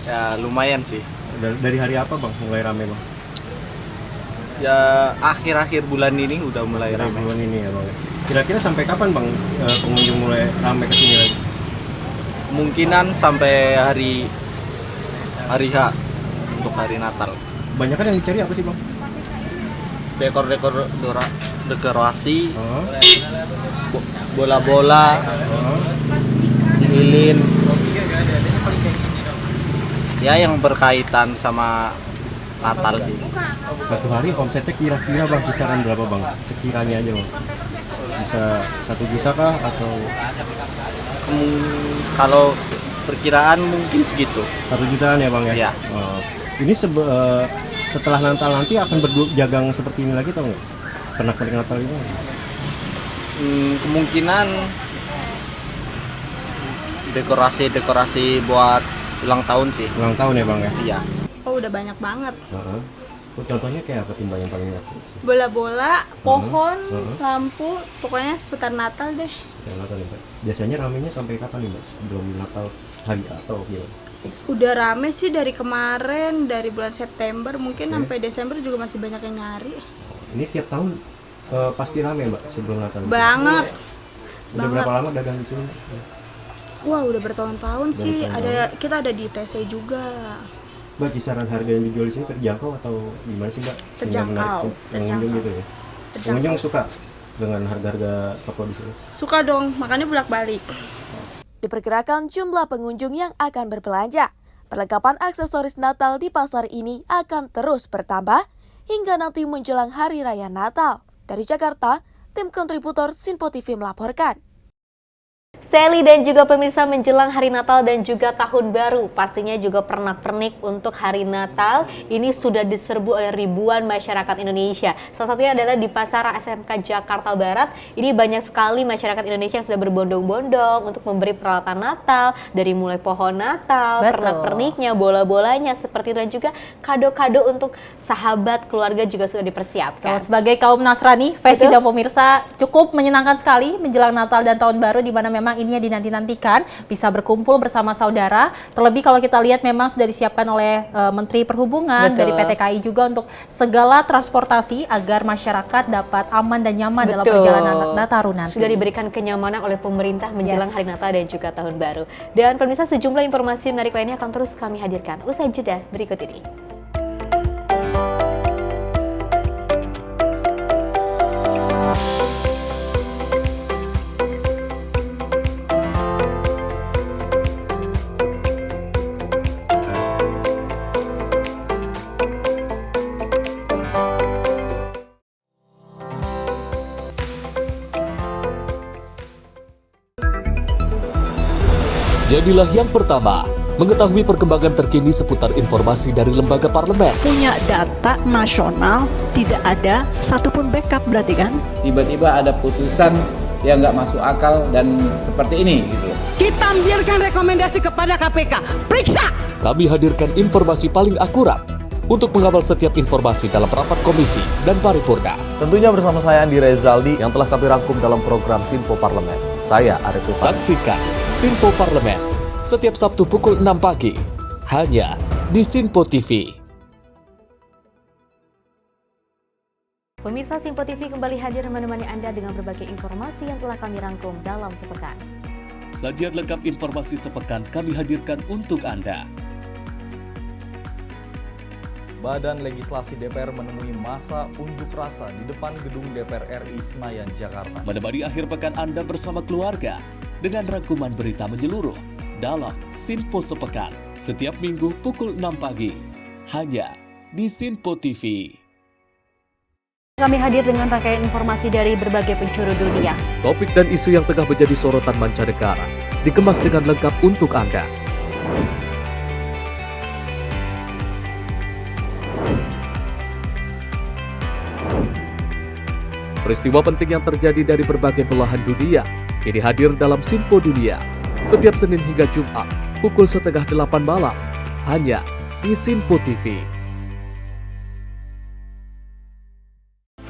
[SPEAKER 18] Ya, lumayan sih.
[SPEAKER 17] Dari hari apa Bang mulai rame Bang?
[SPEAKER 18] Ya, akhir-akhir bulan ini udah mulai rame.
[SPEAKER 17] Bulan ini ya Bang. Kira-kira sampai kapan Bang pengunjung mulai rame ke sini lagi?
[SPEAKER 18] Kemungkinan sampai hari H untuk hari Natal.
[SPEAKER 17] Banyak kan yang dicari apa sih Bang?
[SPEAKER 18] Dekor-dekor dekorasi, bola-bola, lilin, ya yang berkaitan sama Natal sih.
[SPEAKER 17] Satu hari omsetnya kira-kira Bang kisaran berapa Bang? Sekiranya aja Bang. Bisa 1 juta kah atau
[SPEAKER 18] Kalau perkiraan mungkin segitu.
[SPEAKER 17] 1 jutaan ya Bang ya?
[SPEAKER 18] Iya.
[SPEAKER 17] Ini setelah Natal nanti akan berdagang seperti ini lagi atau enggak? Pernak-pernik Natal ini?
[SPEAKER 18] Kemungkinan dekorasi buat ulang tahun sih.
[SPEAKER 17] Ulang tahun ya Bang ya?
[SPEAKER 18] Iya.
[SPEAKER 10] Oh, udah banyak banget.
[SPEAKER 17] Contohnya kayak apa Bang yang paling banyak?
[SPEAKER 10] Bola-bola, pohon, lampu, pokoknya seputar Natal deh.
[SPEAKER 17] Natal ya, Pak. Biasanya ramenya sampai kapan nih Mbak? Sebelum Natal hari atau gimana?
[SPEAKER 10] Udah rame sih dari kemarin, dari bulan September, mungkin sampai Desember juga masih banyak yang nyari.
[SPEAKER 17] Ini tiap tahun pasti rame Mbak sebelum Natal?
[SPEAKER 10] Banget.
[SPEAKER 17] Udah berapa lama dagang di sini?
[SPEAKER 10] Wah, udah bertahun-tahun sih. Kita ada di TC juga.
[SPEAKER 17] Mbak, kisaran harga yang dijual di sini terjangkau atau gimana sih Mbak?
[SPEAKER 10] Terjangkau.
[SPEAKER 17] Pengunjung gitu ya? Pengunjung suka dengan harga-harga toko di sini?
[SPEAKER 10] Suka dong, makanya bolak-balik.
[SPEAKER 13] Diperkirakan jumlah pengunjung yang akan berbelanja. Perlengkapan aksesoris Natal di pasar ini akan terus bertambah hingga nanti menjelang Hari Raya Natal. Dari Jakarta, tim kontributor Sinpo TV melaporkan.
[SPEAKER 1] Sally dan juga pemirsa menjelang hari Natal dan juga Tahun Baru, pastinya juga pernak-pernik untuk hari Natal ini sudah diserbu oleh ribuan masyarakat Indonesia. Salah satunya adalah di Pasar SMK Jakarta Barat. Ini banyak sekali masyarakat Indonesia yang sudah berbondong-bondong untuk memberi peralatan Natal, dari mulai pohon Natal, pernak-perniknya, bola-bolanya seperti itu, dan juga kado-kado untuk sahabat keluarga juga sudah dipersiapkan.
[SPEAKER 2] Kalau sebagai kaum Nasrani, Festi dan pemirsa cukup menyenangkan sekali menjelang Natal dan Tahun Baru, di mana memang ini dinanti-nantikan bisa berkumpul bersama saudara. Terlebih kalau kita lihat memang sudah disiapkan oleh Menteri Perhubungan, dari PT KAI juga untuk segala transportasi agar masyarakat dapat aman dan nyaman dalam perjalanan Nataru nanti.
[SPEAKER 1] Sudah diberikan kenyamanan oleh pemerintah menjelang hari Natal dan juga Tahun Baru. Dan pemirsa, sejumlah informasi menarik lainnya akan terus kami hadirkan usai jeda berikut ini.
[SPEAKER 12] Jadilah yang pertama mengetahui perkembangan terkini seputar informasi dari lembaga parlemen.
[SPEAKER 19] Punya data nasional, tidak ada satupun backup berarti kan?
[SPEAKER 20] Tiba-tiba ada putusan yang nggak masuk akal dan seperti ini gitu.
[SPEAKER 19] Kita biarkan rekomendasi kepada KPK, periksa!
[SPEAKER 12] Kami hadirkan informasi paling akurat untuk mengawal setiap informasi dalam rapat komisi dan paripurna.
[SPEAKER 21] Tentunya bersama saya Andi Rezaldi yang telah kami rangkum dalam program Sinpo Parlemen. Saya Arif Rifani.
[SPEAKER 12] Saksikan Sinpo Parlemen setiap Sabtu pukul 6 pagi hanya di Sinpo TV.
[SPEAKER 1] Pemirsa, Sinpo TV kembali hadir menemani Anda dengan berbagai informasi yang telah kami rangkum dalam sepekan.
[SPEAKER 12] Sajian lengkap informasi sepekan kami hadirkan untuk Anda.
[SPEAKER 21] Badan Legislasi DPR menemui masa unjuk rasa di depan gedung DPR RI Senayan, Jakarta.
[SPEAKER 12] Menemani akhir pekan Anda bersama keluarga dengan rangkuman berita menyeluruh dalam Sinpo Sepekan setiap minggu pukul 6 pagi hanya di Sinpo TV.
[SPEAKER 1] Kami hadir dengan rangkaian informasi dari berbagai penjuru dunia.
[SPEAKER 12] Topik dan isu yang tengah menjadi sorotan mancanegara dikemas dengan lengkap untuk Anda. Peristiwa penting yang terjadi dari berbagai belahan dunia ini hadir dalam Sinpo Dunia setiap Senin hingga Jumat pukul 7:30 malam hanya di Sinpo TV.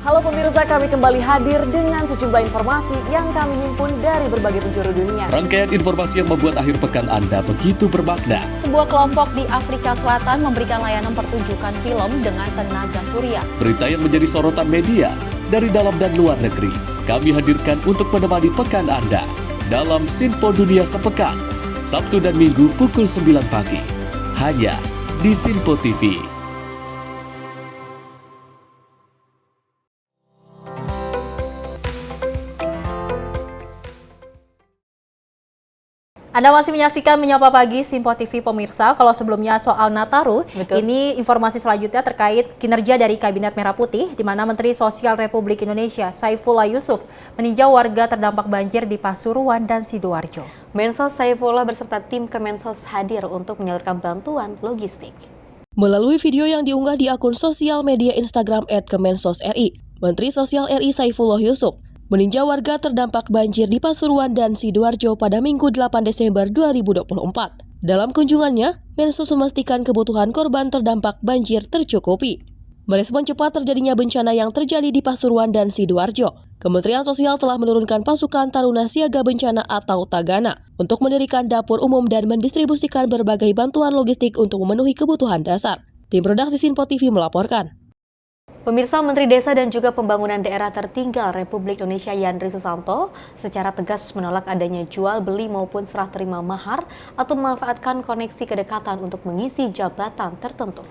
[SPEAKER 22] Halo pemirsa, kami kembali hadir dengan sejumlah informasi yang kami himpun dari berbagai penjuru dunia.
[SPEAKER 12] Rangkaian informasi yang membuat akhir pekan Anda begitu bermakna.
[SPEAKER 23] Sebuah kelompok di Afrika Selatan memberikan layanan pertunjukan film dengan tenaga surya.
[SPEAKER 12] Berita yang menjadi sorotan media dari dalam dan luar negeri kami hadirkan untuk menemani pekan Anda dalam Sinpo Dunia Sepekan, Sabtu dan Minggu pukul 9 pagi hanya di Sinpo TV.
[SPEAKER 2] Anda masih menyaksikan Menyapa Pagi Simpo TV pemirsa. Kalau sebelumnya soal Nataru, ini informasi selanjutnya terkait kinerja dari Kabinet Merah Putih, di mana Menteri Sosial Republik Indonesia Saifullah Yusuf meninjau warga terdampak banjir di Pasuruan dan Sidoarjo.
[SPEAKER 1] Mensos Saifullah beserta tim Kemensos hadir untuk menyalurkan bantuan logistik.
[SPEAKER 6] Melalui video yang diunggah di akun sosial media Instagram @Kemensos.RI, Menteri Sosial RI Saifullah Yusuf meninjau warga terdampak banjir di Pasuruan dan Sidoarjo pada Minggu 8 Desember 2024. Dalam kunjungannya, Mensos memastikan kebutuhan korban terdampak banjir tercukupi. Merespon cepat terjadinya bencana yang terjadi di Pasuruan dan Sidoarjo, Kementerian Sosial telah menurunkan pasukan Taruna Siaga Bencana atau Tagana untuk mendirikan dapur umum dan mendistribusikan berbagai bantuan logistik untuk memenuhi kebutuhan dasar. Tim Redaksi Sinpo TV melaporkan.
[SPEAKER 1] Pemirsa, Menteri Desa dan juga Pembangunan Daerah Tertinggal Republik Indonesia Yandri Susanto secara tegas menolak adanya jual beli maupun serah terima mahar atau memanfaatkan koneksi kedekatan untuk mengisi jabatan tertentu.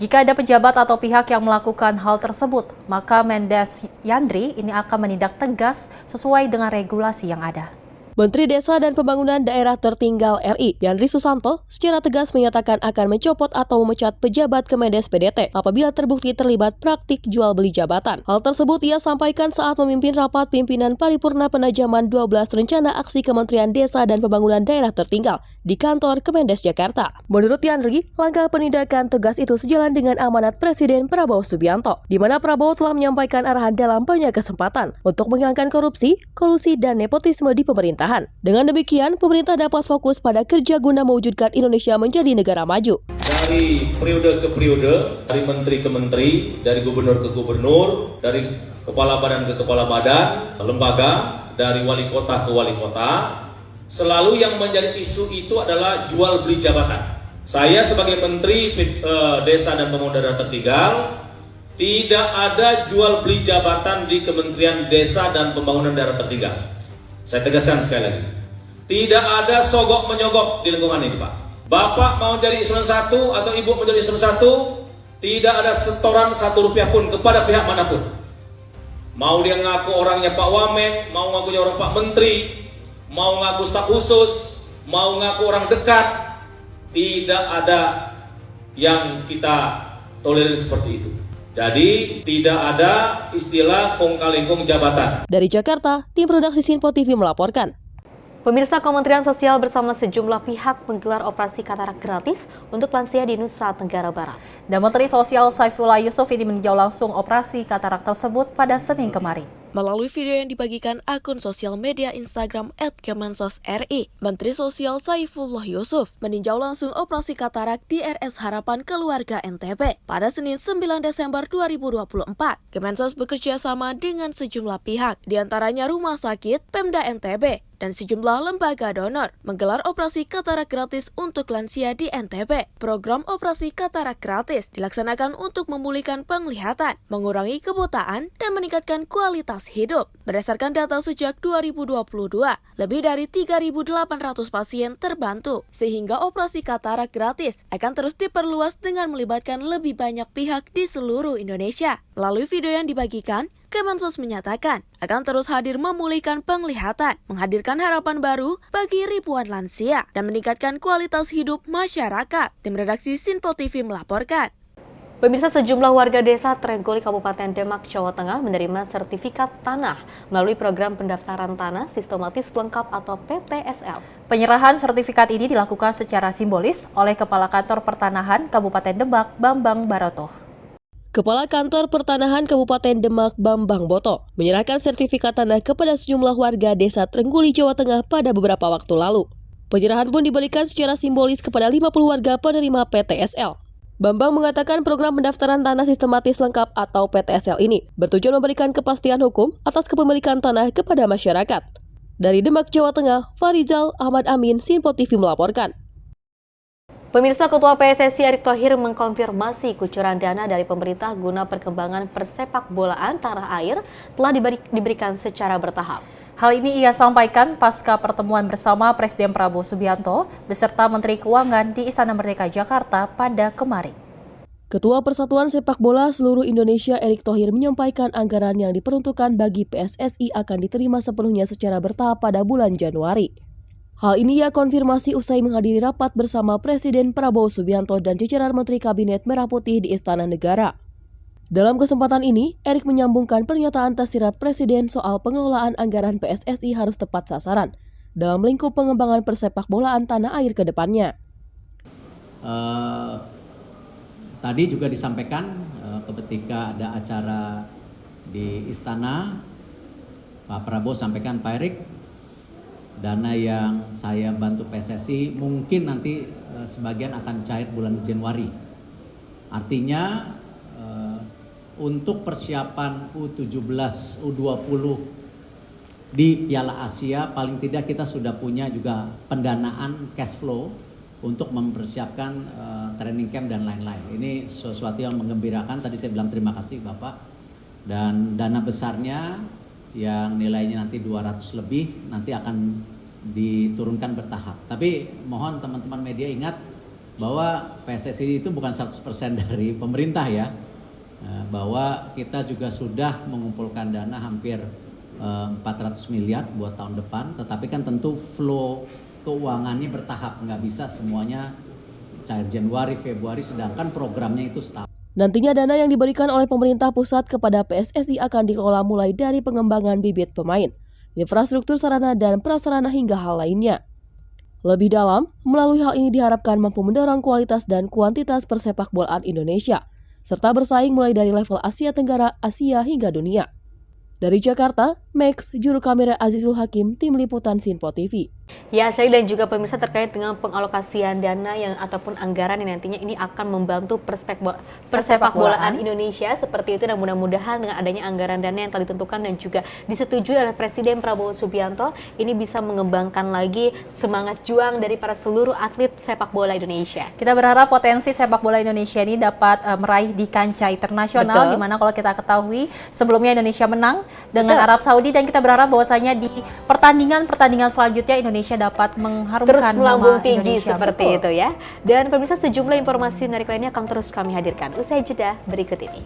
[SPEAKER 2] Jika ada pejabat atau pihak yang melakukan hal tersebut, maka Mendes Yandri ini akan menindak tegas sesuai dengan regulasi yang ada.
[SPEAKER 6] Menteri Desa dan Pembangunan Daerah Tertinggal RI, Yandri Susanto, secara tegas menyatakan akan mencopot atau memecat pejabat Kemendes PDT apabila terbukti terlibat praktik jual beli jabatan. Hal tersebut ia sampaikan saat memimpin rapat pimpinan paripurna penajaman 12 rencana aksi Kementerian Desa dan Pembangunan Daerah Tertinggal di kantor Kemendes Jakarta. Menurut Yandri, langkah penindakan tegas itu sejalan dengan amanat Presiden Prabowo Subianto, di mana Prabowo telah menyampaikan arahan dalam banyak kesempatan untuk menghilangkan korupsi, kolusi, dan nepotisme di pemerintahan. Dengan demikian, pemerintah dapat fokus pada kerja guna mewujudkan Indonesia menjadi negara maju.
[SPEAKER 5] Dari periode ke periode, dari menteri ke menteri, dari gubernur ke gubernur, dari kepala badan ke kepala badan, lembaga, dari wali kota ke wali kota, selalu yang menjadi isu itu adalah jual beli jabatan. Saya sebagai Menteri Desa dan Pembangunan Daerah Tertinggal, tidak ada jual beli jabatan di Kementerian Desa dan Pembangunan Daerah Tertinggal. Saya tegaskan sekali lagi, tidak ada sogok menyogok di lingkungan ini, Pak. Bapak mau jadi eselon 1 atau Ibu mau jadi eselon 1, tidak ada setoran 1 rupiah pun kepada pihak manapun. Mau dia ngaku orangnya Pak Wamen, mau ngakunya orang Pak Menteri, mau ngaku staf khusus, mau ngaku orang dekat, tidak ada yang kita tolerir seperti itu. Jadi tidak ada istilah kong kali kong jabatan.
[SPEAKER 6] Dari Jakarta, tim Redaksi Sinpo TV melaporkan.
[SPEAKER 1] Pemirsa, Kementerian Sosial bersama sejumlah pihak menggelar operasi katarak gratis untuk lansia di Nusa Tenggara Barat.
[SPEAKER 2] Dan Menteri Sosial Saifullah Yusuf ini meninjau langsung operasi katarak tersebut pada Senin kemarin.
[SPEAKER 13] Melalui video yang dibagikan akun sosial media Instagram @Kemensos.RI, Menteri Sosial Saifullah Yusuf meninjau langsung operasi katarak di RS Harapan Keluarga NTB pada Senin 9 Desember 2024. Kemensos bekerja sama dengan sejumlah pihak, diantaranya Rumah Sakit, Pemda NTB, dan sejumlah lembaga donor menggelar operasi katarak gratis untuk lansia di NTB. Program operasi katarak gratis dilaksanakan untuk memulihkan penglihatan, mengurangi kebutaan, dan meningkatkan kualitas hidup. Berdasarkan data sejak 2022, lebih dari 3.800 pasien terbantu, sehingga operasi katarak gratis akan terus diperluas dengan melibatkan lebih banyak pihak di seluruh Indonesia. Melalui video yang dibagikan, Kemensos menyatakan akan terus hadir memulihkan penglihatan, menghadirkan harapan baru bagi ribuan lansia, dan meningkatkan kualitas hidup masyarakat. Tim Redaksi Sinpo TV melaporkan.
[SPEAKER 1] Pemirsa, sejumlah warga desa Trenggoli Kabupaten Demak, Jawa Tengah menerima sertifikat tanah melalui program pendaftaran tanah sistematis lengkap atau PTSL.
[SPEAKER 2] Penyerahan sertifikat ini dilakukan secara simbolis oleh Kepala Kantor Pertanahan Kabupaten Demak, Bambang Baroto.
[SPEAKER 6] Kepala Kantor Pertanahan Kabupaten Demak, Bambang Boto, menyerahkan sertifikat tanah kepada sejumlah warga desa Trenggoli, Jawa Tengah pada beberapa waktu lalu. Penyerahan pun diberikan secara simbolis kepada 50 warga penerima PTSL. Bambang mengatakan program pendaftaran tanah sistematis lengkap atau PTSL ini bertujuan memberikan kepastian hukum atas kepemilikan tanah kepada masyarakat. Dari Demak, Jawa Tengah, Farizal Ahmad Amin, Sinpo TV melaporkan.
[SPEAKER 1] Pemirsa, Ketua PSSI Erick Thohir mengkonfirmasi kucuran dana dari pemerintah guna perkembangan persepak bolaan tanah air telah diberikan secara bertahap.
[SPEAKER 2] Hal ini ia sampaikan pasca pertemuan bersama Presiden Prabowo Subianto beserta Menteri Keuangan di Istana Merdeka Jakarta pada kemarin.
[SPEAKER 6] Ketua Persatuan Sepak Bola Seluruh Indonesia Erick Thohir menyampaikan anggaran yang diperuntukkan bagi PSSI akan diterima sepenuhnya secara bertahap pada bulan Januari. Hal ini ia konfirmasi usai menghadiri rapat bersama Presiden Prabowo Subianto dan jajaran Menteri Kabinet Merah Putih di Istana Negara. Dalam kesempatan ini, Erick menyambungkan pernyataan tersirat Presiden soal pengelolaan anggaran PSSI harus tepat sasaran dalam lingkup pengembangan persepak bolaan tanah air ke depannya.
[SPEAKER 4] Tadi juga disampaikan ketika ada acara di Istana, Pak Prabowo sampaikan, Pak Erick, dana yang saya bantu PSSI mungkin nanti sebagian akan cair bulan Januari. Artinya untuk persiapan U17, U20 di Piala Asia paling tidak kita sudah punya juga pendanaan cash flow untuk mempersiapkan training camp dan lain-lain. Ini sesuatu yang menggembirakan. Tadi saya bilang terima kasih Bapak. Dan dana besarnya yang nilainya nanti 200 lebih nanti akan diturunkan bertahap. Tapi mohon teman-teman media ingat bahwa PSSI itu bukan 100% dari pemerintah ya. Bahwa kita juga sudah mengumpulkan dana hampir 400 miliar buat tahun depan. Tetapi kan tentu flow keuangannya bertahap, nggak bisa semuanya cair Januari, Februari, sedangkan programnya itu setahun.
[SPEAKER 6] Nantinya dana yang diberikan oleh pemerintah pusat kepada PSSI akan dikelola mulai dari pengembangan bibit pemain, infrastruktur sarana dan prasarana hingga hal lainnya. Lebih dalam, melalui hal ini diharapkan mampu mendorong kualitas dan kuantitas persepak bolaan Indonesia, serta bersaing mulai dari level Asia Tenggara, Asia hingga dunia. Dari Jakarta, Max, juru kamera Azizul Hakim, Tim Liputan Sinpo TV.
[SPEAKER 1] Ya, saya dan juga pemirsa terkait dengan pengalokasian dana yang ataupun anggaran yang nantinya ini akan membantu persepak bolaan Indonesia seperti itu, dan mudah-mudahan dengan adanya anggaran dana yang telah ditentukan dan juga disetujui oleh Presiden Prabowo Subianto ini bisa mengembangkan lagi semangat juang dari para seluruh atlet sepak bola Indonesia.
[SPEAKER 2] Kita berharap potensi sepak bola Indonesia ini dapat meraih di kancah internasional, di mana kalau kita ketahui sebelumnya Indonesia menang dengan Arab Saudi, dan kita berharap bahwasanya di pertandingan selanjutnya Indonesia dapat mengharumkan
[SPEAKER 1] terus melambung
[SPEAKER 2] nama
[SPEAKER 1] tinggi
[SPEAKER 2] Indonesia.
[SPEAKER 1] seperti itu ya. Dan pemirsa, sejumlah informasi menarik lainnya akan terus kami hadirkan usai jeda berikut ini.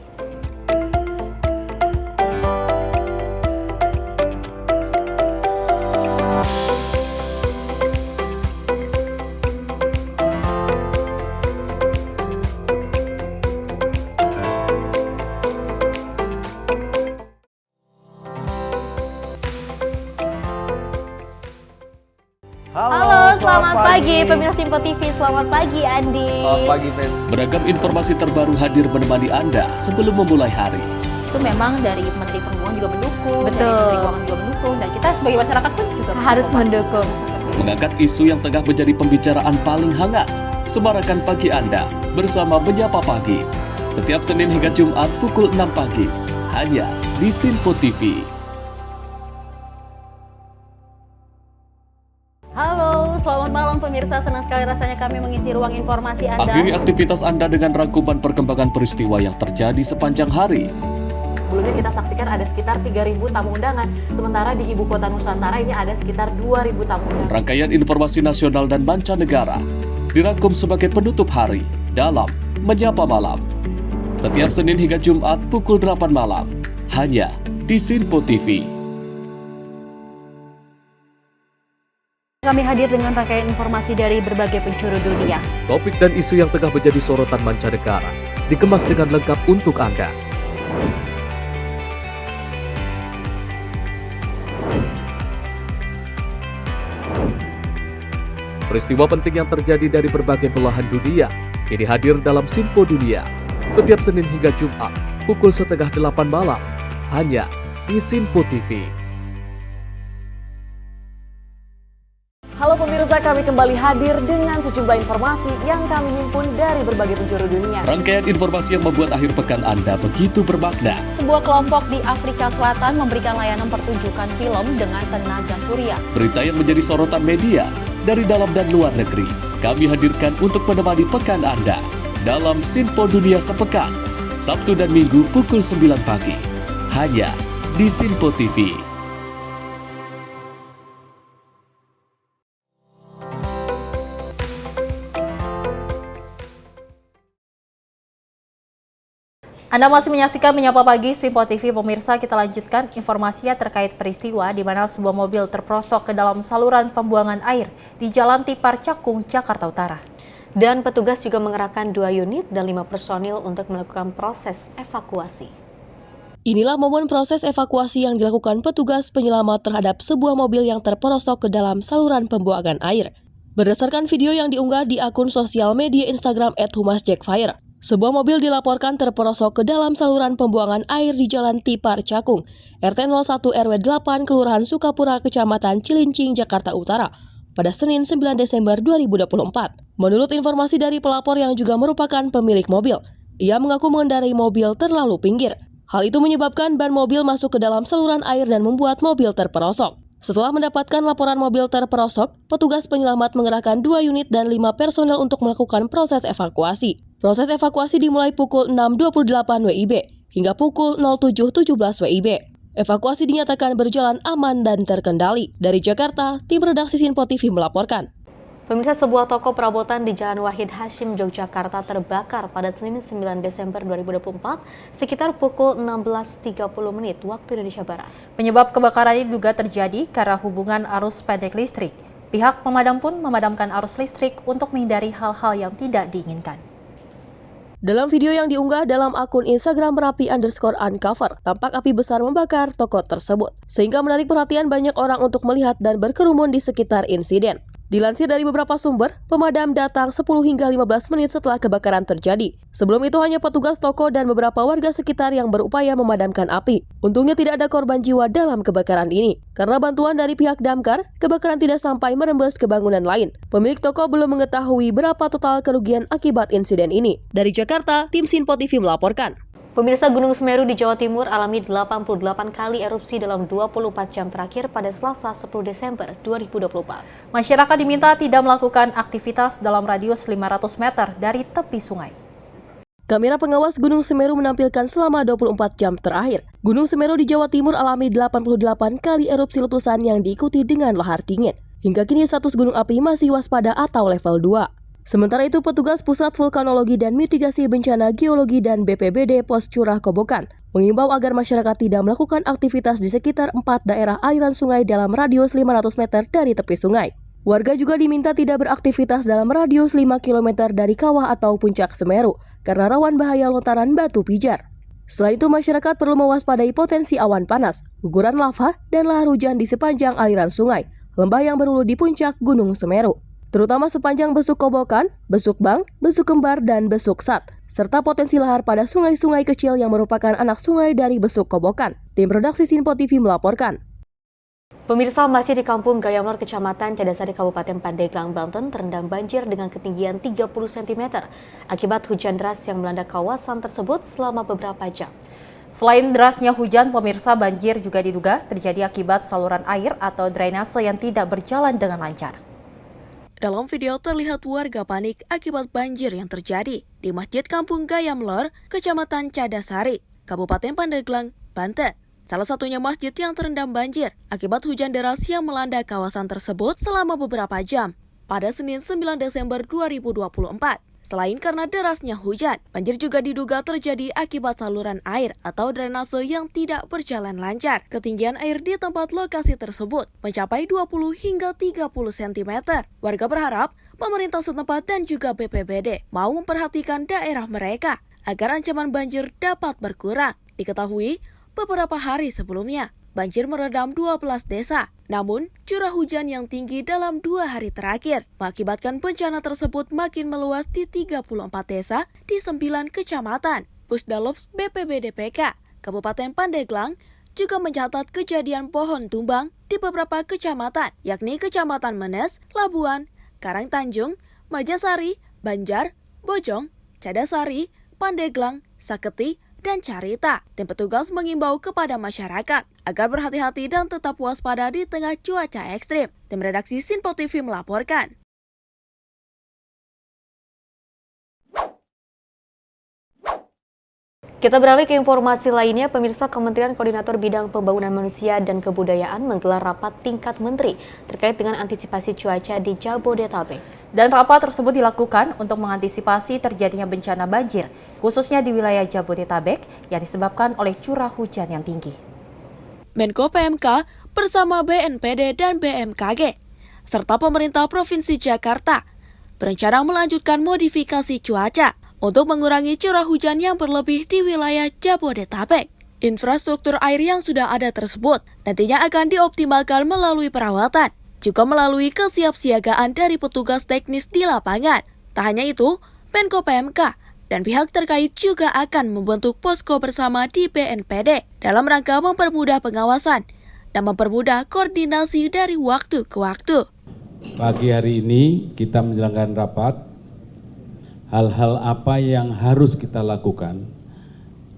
[SPEAKER 1] Halo, selamat pagi pemirsa Simpo TV. Selamat pagi Andi.
[SPEAKER 21] Selamat pagi, Fen.
[SPEAKER 12] Beragam informasi terbaru hadir menemani Anda sebelum memulai hari.
[SPEAKER 23] Itu memang dari Menteri Perhubungan juga mendukung,
[SPEAKER 1] Betul.
[SPEAKER 23] dari Menteri Keuangan juga mendukung, dan kita sebagai masyarakat pun juga
[SPEAKER 1] Harus mendukung.
[SPEAKER 12] Mengangkat isu yang tengah menjadi pembicaraan paling hangat. Semarakan pagi Anda bersama Menyapa Pagi. Setiap Senin hingga Jumat pukul 6 pagi. Hanya di Sinpo TV.
[SPEAKER 23] Halo, selamat malam pemirsa. Senang sekali rasanya kami mengisi ruang informasi Anda.
[SPEAKER 12] Akhiri aktivitas Anda dengan rangkuman perkembangan peristiwa yang terjadi sepanjang hari.
[SPEAKER 22] Sebelumnya kita saksikan ada sekitar 3.000 tamu undangan, sementara di Ibu Kota Nusantara ini ada sekitar 2.000 tamu undangan.
[SPEAKER 12] Rangkaian informasi nasional dan mancanegara dirangkum sebagai penutup hari dalam Menyapa Malam. Setiap Senin hingga Jumat pukul 8 malam. Hanya di Sinpo TV.
[SPEAKER 23] Kami hadir dengan rangkaian informasi dari berbagai penjuru dunia.
[SPEAKER 12] Topik dan isu yang tengah menjadi sorotan mancanegara dikemas dengan lengkap untuk Anda. Peristiwa penting yang terjadi dari berbagai belahan dunia ini hadir dalam Sinpo Dunia setiap Senin hingga Jumat pukul 7:30 malam hanya di Sinpo TV.
[SPEAKER 22] Halo pemirsa, kami kembali hadir dengan sejumlah informasi yang kami himpun dari berbagai penjuru dunia.
[SPEAKER 12] Rangkaian informasi yang membuat akhir pekan Anda begitu bermakna.
[SPEAKER 23] Sebuah kelompok di Afrika Selatan memberikan layanan pertunjukan film dengan tenaga surya.
[SPEAKER 12] Berita yang menjadi sorotan media dari dalam dan luar negeri kami hadirkan untuk menemani pekan Anda dalam Sinpo Dunia Sepekan, Sabtu dan Minggu pukul 9 pagi. Hanya di Sinpo TV.
[SPEAKER 2] Anda masih menyaksikan Menyapa Pagi Simpo TV. Pemirsa, kita lanjutkan informasinya terkait peristiwa di mana sebuah mobil terperosok ke dalam saluran pembuangan air di Jalan Tipar Cakung, Jakarta Utara.
[SPEAKER 1] Dan petugas juga mengerahkan 2 unit dan 5 personil untuk melakukan proses evakuasi.
[SPEAKER 6] Inilah momen proses evakuasi yang dilakukan petugas penyelamat terhadap sebuah mobil yang terperosok ke dalam saluran pembuangan air. Berdasarkan video yang diunggah di akun sosial media Instagram @humasjackfire, sebuah mobil dilaporkan terperosok ke dalam saluran pembuangan air di Jalan Tipar Cakung, RT 01 RW 8, Kelurahan Sukapura, Kecamatan Cilincing, Jakarta Utara, pada Senin 9 Desember 2024. Menurut informasi dari pelapor yang juga merupakan pemilik mobil, ia mengaku mengendarai mobil terlalu pinggir. Hal itu menyebabkan ban mobil masuk ke dalam saluran air dan membuat mobil terperosok. Setelah mendapatkan laporan mobil terperosok, petugas penyelamat mengerahkan 2 unit dan 5 personel untuk melakukan proses evakuasi. Proses evakuasi dimulai pukul 6.28 WIB hingga pukul 07.17 WIB. Evakuasi dinyatakan berjalan aman dan terkendali. Dari Jakarta, tim redaksi Sinpo TV melaporkan.
[SPEAKER 1] Pemirsa, sebuah toko perabotan di Jalan Wahid Hashim, Yogyakarta terbakar pada Senin 9 Desember 2024 sekitar pukul 16.30 waktu Indonesia Barat.
[SPEAKER 2] Penyebab kebakaran ini juga terjadi karena hubungan arus pendek listrik. Pihak pemadam pun memadamkan arus listrik untuk menghindari hal-hal yang tidak diinginkan.
[SPEAKER 6] Dalam video yang diunggah dalam akun Instagram Merapi_Uncover, tampak api besar membakar toko tersebut, sehingga menarik perhatian banyak orang untuk melihat dan berkerumun di sekitar insiden. Dilansir dari beberapa sumber, pemadam datang 10 hingga 15 menit setelah kebakaran terjadi. Sebelum itu hanya petugas toko dan beberapa warga sekitar yang berupaya memadamkan api. Untungnya tidak ada korban jiwa dalam kebakaran ini. Karena bantuan dari pihak damkar, kebakaran tidak sampai merembes ke bangunan lain. Pemilik toko belum mengetahui berapa total kerugian akibat insiden ini. Dari Jakarta, tim Sinpo TV melaporkan.
[SPEAKER 1] Pemirsa, Gunung Semeru di Jawa Timur alami 88 kali erupsi dalam 24 jam terakhir pada Selasa 10 Desember 2024.
[SPEAKER 2] Masyarakat diminta tidak melakukan aktivitas dalam radius 500 meter dari tepi sungai.
[SPEAKER 6] Kamera pengawas Gunung Semeru menampilkan selama 24 jam terakhir. Gunung Semeru di Jawa Timur alami 88 kali erupsi letusan yang diikuti dengan lahar dingin. Hingga kini status gunung api masih waspada atau level 2. Sementara itu, petugas Pusat Vulkanologi dan Mitigasi Bencana Geologi dan BPBD Pos Curah Kobokan mengimbau agar masyarakat tidak melakukan aktivitas di sekitar 4 daerah aliran sungai dalam radius 500 meter dari tepi sungai. Warga juga diminta tidak beraktivitas dalam radius 5 km dari kawah atau puncak Semeru karena rawan bahaya lontaran batu pijar. Selain itu, masyarakat perlu mewaspadai potensi awan panas, guguran lava, dan lahar hujan di sepanjang aliran sungai, lembah yang berhulu di puncak Gunung Semeru, terutama sepanjang Besuk Kobokan, Besuk Bang, Besuk Kembar, dan Besuk Sat, serta potensi lahar pada sungai-sungai kecil yang merupakan anak sungai dari Besuk Kobokan. Tim redaksi Sinpo TV melaporkan.
[SPEAKER 1] Pemirsa, masih di Kampung Gayamlor, Kecamatan Cadasari, Kabupaten Pandeglang, Banten, terendam banjir dengan ketinggian 30 cm akibat hujan deras yang melanda kawasan tersebut selama beberapa jam.
[SPEAKER 2] Selain derasnya hujan, pemirsa, banjir juga diduga terjadi akibat saluran air atau drainase yang tidak berjalan dengan lancar.
[SPEAKER 13] Dalam video terlihat warga panik akibat banjir yang terjadi di Masjid Kampung Gayamlor, Kecamatan Cadasari, Kabupaten Pandeglang, Banten. Salah satunya masjid yang terendam banjir akibat hujan deras yang melanda kawasan tersebut selama beberapa jam pada Senin 9 Desember 2024. Selain karena derasnya hujan, banjir juga diduga terjadi akibat saluran air atau drainase yang tidak berjalan lancar. Ketinggian air di tempat lokasi tersebut mencapai 20 hingga 30 cm. Warga berharap pemerintah setempat dan juga BPBD mau memperhatikan daerah mereka agar ancaman banjir dapat berkurang. Diketahui, beberapa hari sebelumnya, banjir merendam 12 desa. Namun, curah hujan yang tinggi dalam 2 hari terakhir mengakibatkan bencana tersebut makin meluas di 34 desa di 9 kecamatan. Pusdalops BPBD PK Kabupaten Pandeglang juga mencatat kejadian pohon tumbang di beberapa kecamatan, yakni Kecamatan Menes, Labuan, Karangtanjung, Majasari, Banjar, Bojong, Cadasari, Pandeglang, Saketi, dan Carita. Tim petugas mengimbau kepada masyarakat agar berhati-hati dan tetap waspada di tengah cuaca ekstrim. Tim redaksi Sinpo TV melaporkan.
[SPEAKER 1] Kita beralih ke informasi lainnya, pemirsa. Kementerian Koordinator Bidang Pembangunan Manusia dan Kebudayaan menggelar rapat tingkat menteri terkait dengan antisipasi cuaca di Jabodetabek.
[SPEAKER 2] Dan rapat tersebut dilakukan untuk mengantisipasi terjadinya bencana banjir, khususnya di wilayah Jabodetabek yang disebabkan oleh curah hujan yang tinggi.
[SPEAKER 13] Menko PMK bersama BNPD dan BMKG, serta pemerintah Provinsi Jakarta, berencana melanjutkan modifikasi cuaca untuk mengurangi curah hujan yang berlebih di wilayah Jabodetabek. Infrastruktur air yang sudah ada tersebut nantinya akan dioptimalkan melalui perawatan, juga melalui kesiapsiagaan dari petugas teknis di lapangan. Tak hanya itu, Menko PMK dan pihak terkait juga akan membentuk posko bersama di BNPD dalam rangka mempermudah pengawasan dan mempermudah koordinasi dari waktu ke waktu.
[SPEAKER 7] Pagi hari ini kita menjalankan rapat. Hal-hal apa yang harus kita lakukan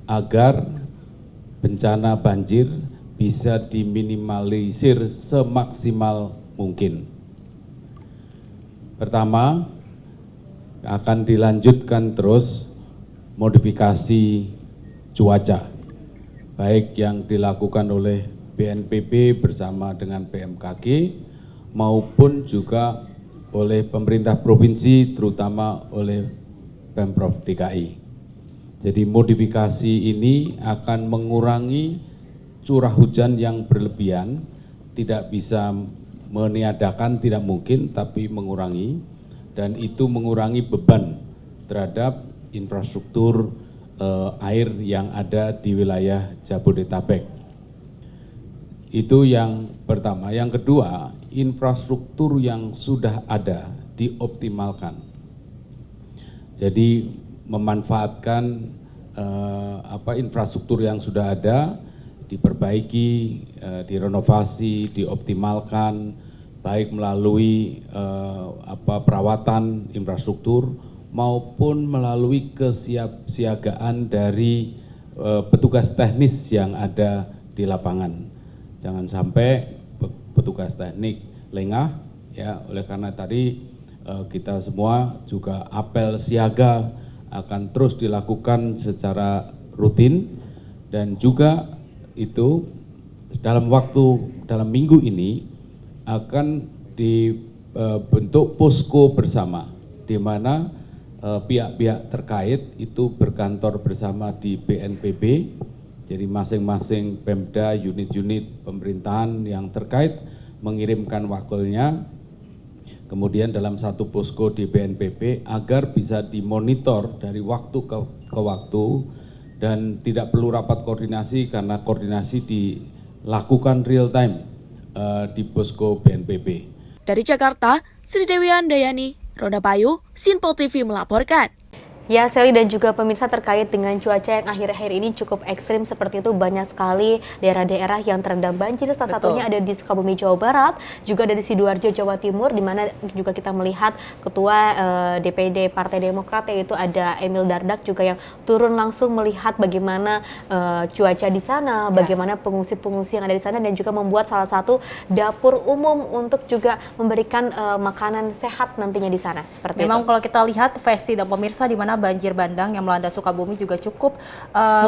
[SPEAKER 7] agar bencana banjir bisa diminimalisir semaksimal mungkin. Pertama, akan dilanjutkan terus modifikasi cuaca, baik yang dilakukan oleh BNPB bersama dengan BMKG maupun juga oleh pemerintah provinsi, terutama oleh Pemprov DKI. Jadi modifikasi ini akan mengurangi curah hujan yang berlebihan, tidak bisa meniadakan, tidak mungkin, tapi mengurangi, dan itu mengurangi beban terhadap infrastruktur air yang ada di wilayah Jabodetabek. Itu yang pertama. Yang kedua, infrastruktur yang sudah ada dioptimalkan. Jadi memanfaatkan infrastruktur yang sudah ada, diperbaiki, direnovasi, dioptimalkan, baik melalui perawatan infrastruktur maupun melalui kesiapsiagaan dari petugas teknis yang ada di lapangan. Jangan sampai petugas teknik lengah, ya. Oleh karena tadi kita semua juga apel siaga akan terus dilakukan secara rutin, dan juga itu dalam minggu ini akan dibentuk posko bersama di mana pihak-pihak terkait itu berkantor bersama di BNPB. Jadi masing-masing Pemda, unit-unit pemerintahan yang terkait mengirimkan wakilnya, kemudian dalam satu posko di BNPB agar bisa dimonitor dari waktu ke waktu dan tidak perlu rapat koordinasi karena koordinasi dilakukan real time di posko BNPB.
[SPEAKER 13] Dari Jakarta, Sri Dewi Andayani, Ronda Bayu, Sinpo TV melaporkan.
[SPEAKER 1] Ya, Sally dan juga pemirsa, terkait dengan cuaca yang akhir-akhir ini cukup ekstrim seperti itu, banyak sekali daerah-daerah yang terendam banjir. Salah satunya ada di Sukabumi, Jawa Barat, juga ada di Sidoarjo, Jawa Timur, di mana juga kita melihat Ketua DPD Partai Demokrat, yaitu ada Emil Dardak, juga yang turun langsung melihat bagaimana cuaca di sana, bagaimana pengungsi-pengungsi yang ada di sana, dan juga membuat salah satu dapur umum untuk juga memberikan makanan sehat nantinya di sana. Seperti
[SPEAKER 2] Memang
[SPEAKER 1] itu.
[SPEAKER 2] kalau kita lihat Festi dan pemirsa, di mana banjir bandang yang melanda Sukabumi juga cukup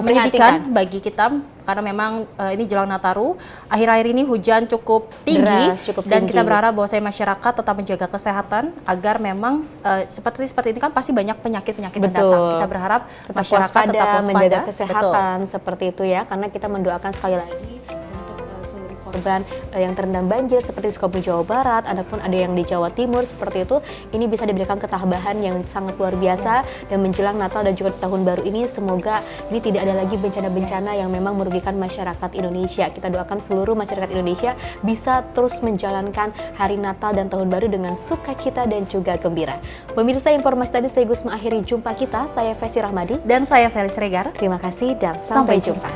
[SPEAKER 2] menyedihkan bagi kita, karena memang ini jelang Nataru, akhir-akhir ini hujan cukup tinggi. Dan kita berharap bahwa masyarakat tetap menjaga kesehatan agar memang seperti ini kan pasti banyak penyakit-penyakit mendatang. Kita berharap
[SPEAKER 1] tetap
[SPEAKER 2] masyarakat tetap waspada,
[SPEAKER 1] menjaga kesehatan seperti itu ya, karena kita mendoakan sekali lagi korban yang terendam banjir seperti Sukabumi, Jawa Barat, ataupun ada yang di Jawa Timur seperti itu, ini bisa diberikan ketabahan yang sangat luar biasa. Dan menjelang Natal dan juga tahun baru ini, semoga ini tidak ada lagi bencana-bencana yang memang merugikan masyarakat Indonesia. Kita doakan seluruh masyarakat Indonesia bisa terus menjalankan hari Natal dan tahun baru dengan sukacita dan juga gembira. Pemirsa, informasi tadi sekaligus mengakhiri jumpa kita. Saya Festi Rahmadi
[SPEAKER 2] dan saya Sally Sregar.
[SPEAKER 1] Terima kasih dan sampai jumpa.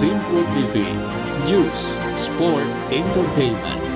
[SPEAKER 12] Simpo TV, News, Sport, Entertainment.